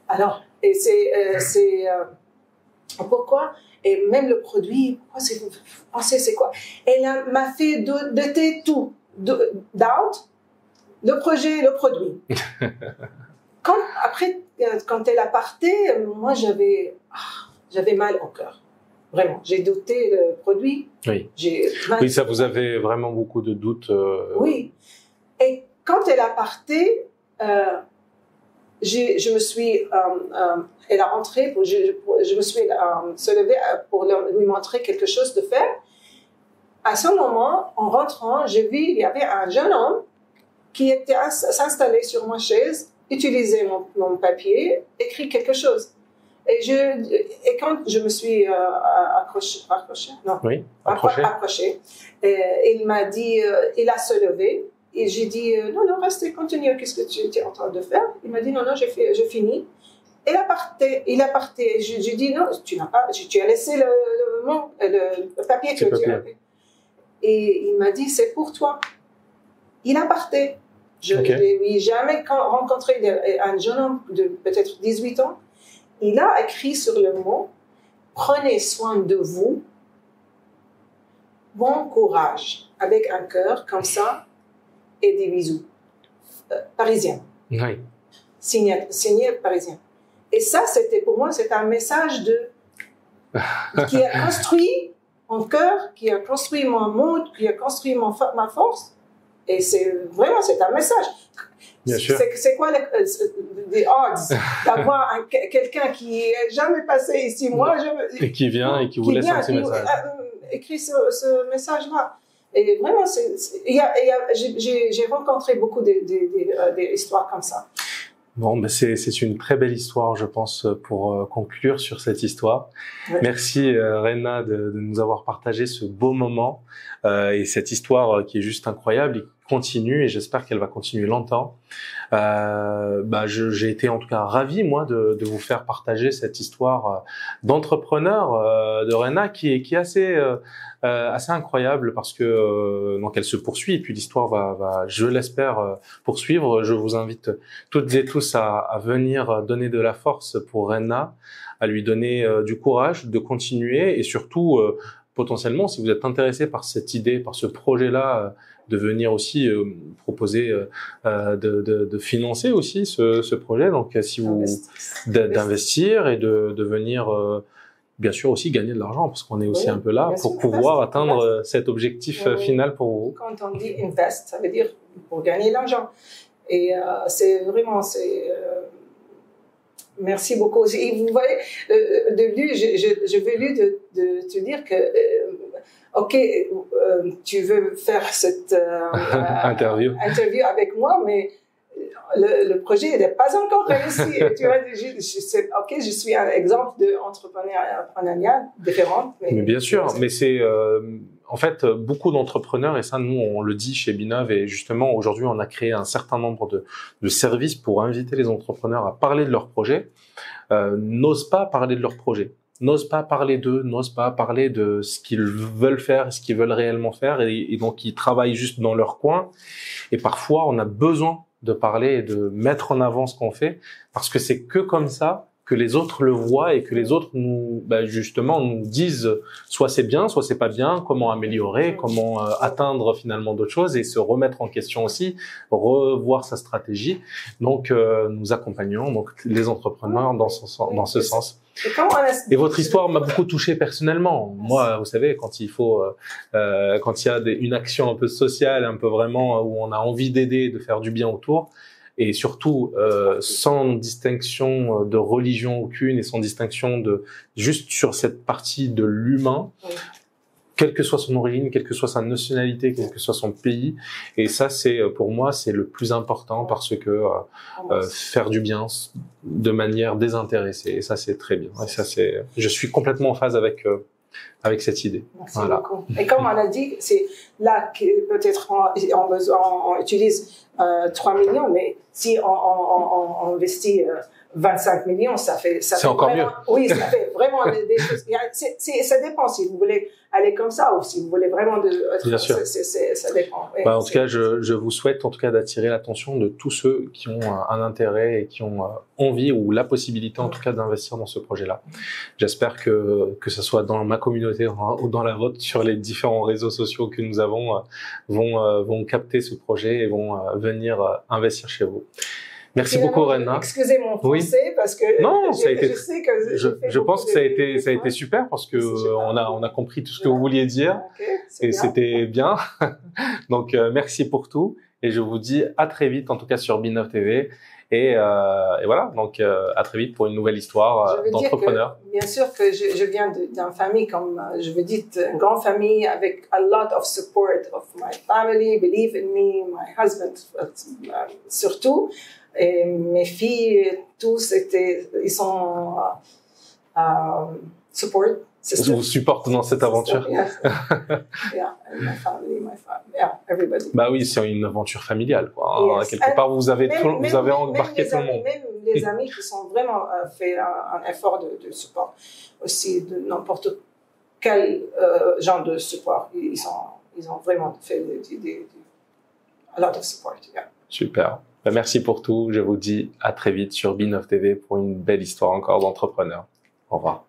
Alors, et c'est pourquoi? Et même le produit, pourquoi vous pensez c'est quoi? Elle m'a fait doter tout, doubt, le projet, le produit. Après, quand elle a parté, moi j'avais mal au cœur. Vraiment, j'ai douté le produit. Oui. Oui, ça vous avait vraiment beaucoup de doutes. Oui. Et quand elle a parté, je me suis, elle a rentré, je me suis se levée pour lui montrer quelque chose de faire. À ce moment, en rentrant, j'ai vu il y avait un jeune homme qui était s'installé sur ma chaise, utilisait mon papier, écrit quelque chose. Et quand je me suis accrochée, il m'a dit, il a se levé. Et j'ai dit, non, restez, continuez, qu'est-ce que tu es en train de faire? Il m'a dit, non, je finis. Il a parté. J'ai dit, non, tu as laissé le papier que tu avais. Et il m'a dit, c'est pour toi. Il a parté. Je n'ai jamais rencontré un jeune homme de peut-être 18 ans. Il a écrit sur le mot, prenez soin de vous, bon courage, avec un cœur comme ça, et des bisous. Parisien. Oui. Signé parisien. Et ça, pour moi, c'est un message qui a construit mon cœur, qui a construit mon monde, qui a construit ma force. Et c'est un message. Bien sûr. C'est quoi les odds d'avoir quelqu'un qui n'est jamais passé ici, et qui vient et qui vous laisse un petit message. Écrit ce message-là. Et vraiment, j'ai rencontré beaucoup d'histoires comme ça. Bon, ben c'est une très belle histoire, je pense, pour conclure sur cette histoire. Oui. Merci Rena de nous avoir partagé ce beau moment et cette histoire qui est juste incroyable et qui continue, et j'espère qu'elle va continuer longtemps. J'ai été en tout cas ravi, moi, de vous faire partager cette histoire d'entrepreneur de Rena qui est assez incroyable parce que donc elle se poursuit et puis l'histoire va je l'espère poursuivre. Je vous invite toutes et tous à venir donner de la force pour Rena, à lui donner du courage de continuer et surtout potentiellement, si vous êtes intéressé par cette idée, par ce projet-là, de venir aussi proposer de financer aussi ce projet. Donc, si vous d'investir et de venir bien sûr aussi gagner de l'argent parce qu'on est aussi un peu là pour pouvoir atteindre cet objectif final pour vous. Quand on dit invest, ça veut dire pour gagner de l'argent. Et c'est vraiment merci beaucoup. Et vous voyez, je veux de te dire que ok, tu veux faire cette interview avec moi, mais le projet n'est pas encore réussi. Tu vois, je suis un exemple d'entrepreneuriat différent. Mais bien sûr, mais c'est en fait beaucoup d'entrepreneurs, et ça nous on le dit chez Binov, et justement aujourd'hui on a créé un certain nombre de services pour inviter les entrepreneurs à parler de leur projet, n'osent pas parler de leur projet. N'osent pas parler d'eux, n'osent pas parler de ce qu'ils veulent faire, ce qu'ils veulent réellement faire, et donc ils travaillent juste dans leur coin. Et parfois, on a besoin de parler et de mettre en avant ce qu'on fait, parce que c'est que comme ça que les autres le voient et que les autres justement nous disent soit c'est bien, soit c'est pas bien, comment améliorer, comment atteindre finalement d'autres choses et se remettre en question aussi, revoir sa stratégie. Donc nous accompagnons donc les entrepreneurs dans ce sens. Et votre histoire m'a beaucoup touché personnellement. Moi, vous savez, quand il y a une action un peu sociale, un peu vraiment où on a envie d'aider, de faire du bien autour, et surtout sans distinction de religion aucune et sans distinction juste sur cette partie de l'humain, quelle que soit son origine, quelle que soit sa nationalité, quel que soit son pays. Et ça, pour moi, c'est le plus important parce que faire du bien de manière désintéressée, et ça, c'est très bien. Et ça, je suis complètement en phase avec cette idée. Merci beaucoup. Et comme on a dit, c'est là que peut-être on utilise 3 millions, mais si on investit 25 millions, ça fait encore vraiment, mieux. Oui, ça fait vraiment des choses. Ça dépend si vous voulez aller comme ça ou si vous voulez vraiment Bien sûr. Ça dépend. Oui, en tout cas, je vous souhaite en tout cas d'attirer l'attention de tous ceux qui ont un intérêt et qui ont envie ou la possibilité en tout cas d'investir dans ce projet-là. J'espère que ce soit dans ma communauté ou dans la vôtre, sur les différents réseaux sociaux que nous avons, vont capter ce projet et vont venir investir chez vous. Merci beaucoup, Renna. Excusez mon français parce que je sais que je pense que ça a été super parce que on a compris tout ce que vous vouliez dire et c'était bien. Donc merci pour tout et je vous dis à très vite en tout cas sur B9 TV et voilà, donc à très vite pour une nouvelle histoire d'entrepreneur. Bien sûr que je viens d'une famille, comme je vous dis, une grande famille avec a lot of support of my family, believe in me, my husband surtout. Et mes filles, tous ils sont support. Je vous supporte dans cette aventure. Yeah, my family, everybody. Bah oui, c'est une aventure familiale, quoi. Yes. Quelque part, vous avez embarqué tout le monde. Même les amis qui sont vraiment fait un effort de support aussi, de n'importe quel genre de support. Ils ont vraiment fait a lot of support. Yeah. Super. Merci pour tout. Je vous dis à très vite sur B9 TV pour une belle histoire encore d'entrepreneur. Au revoir.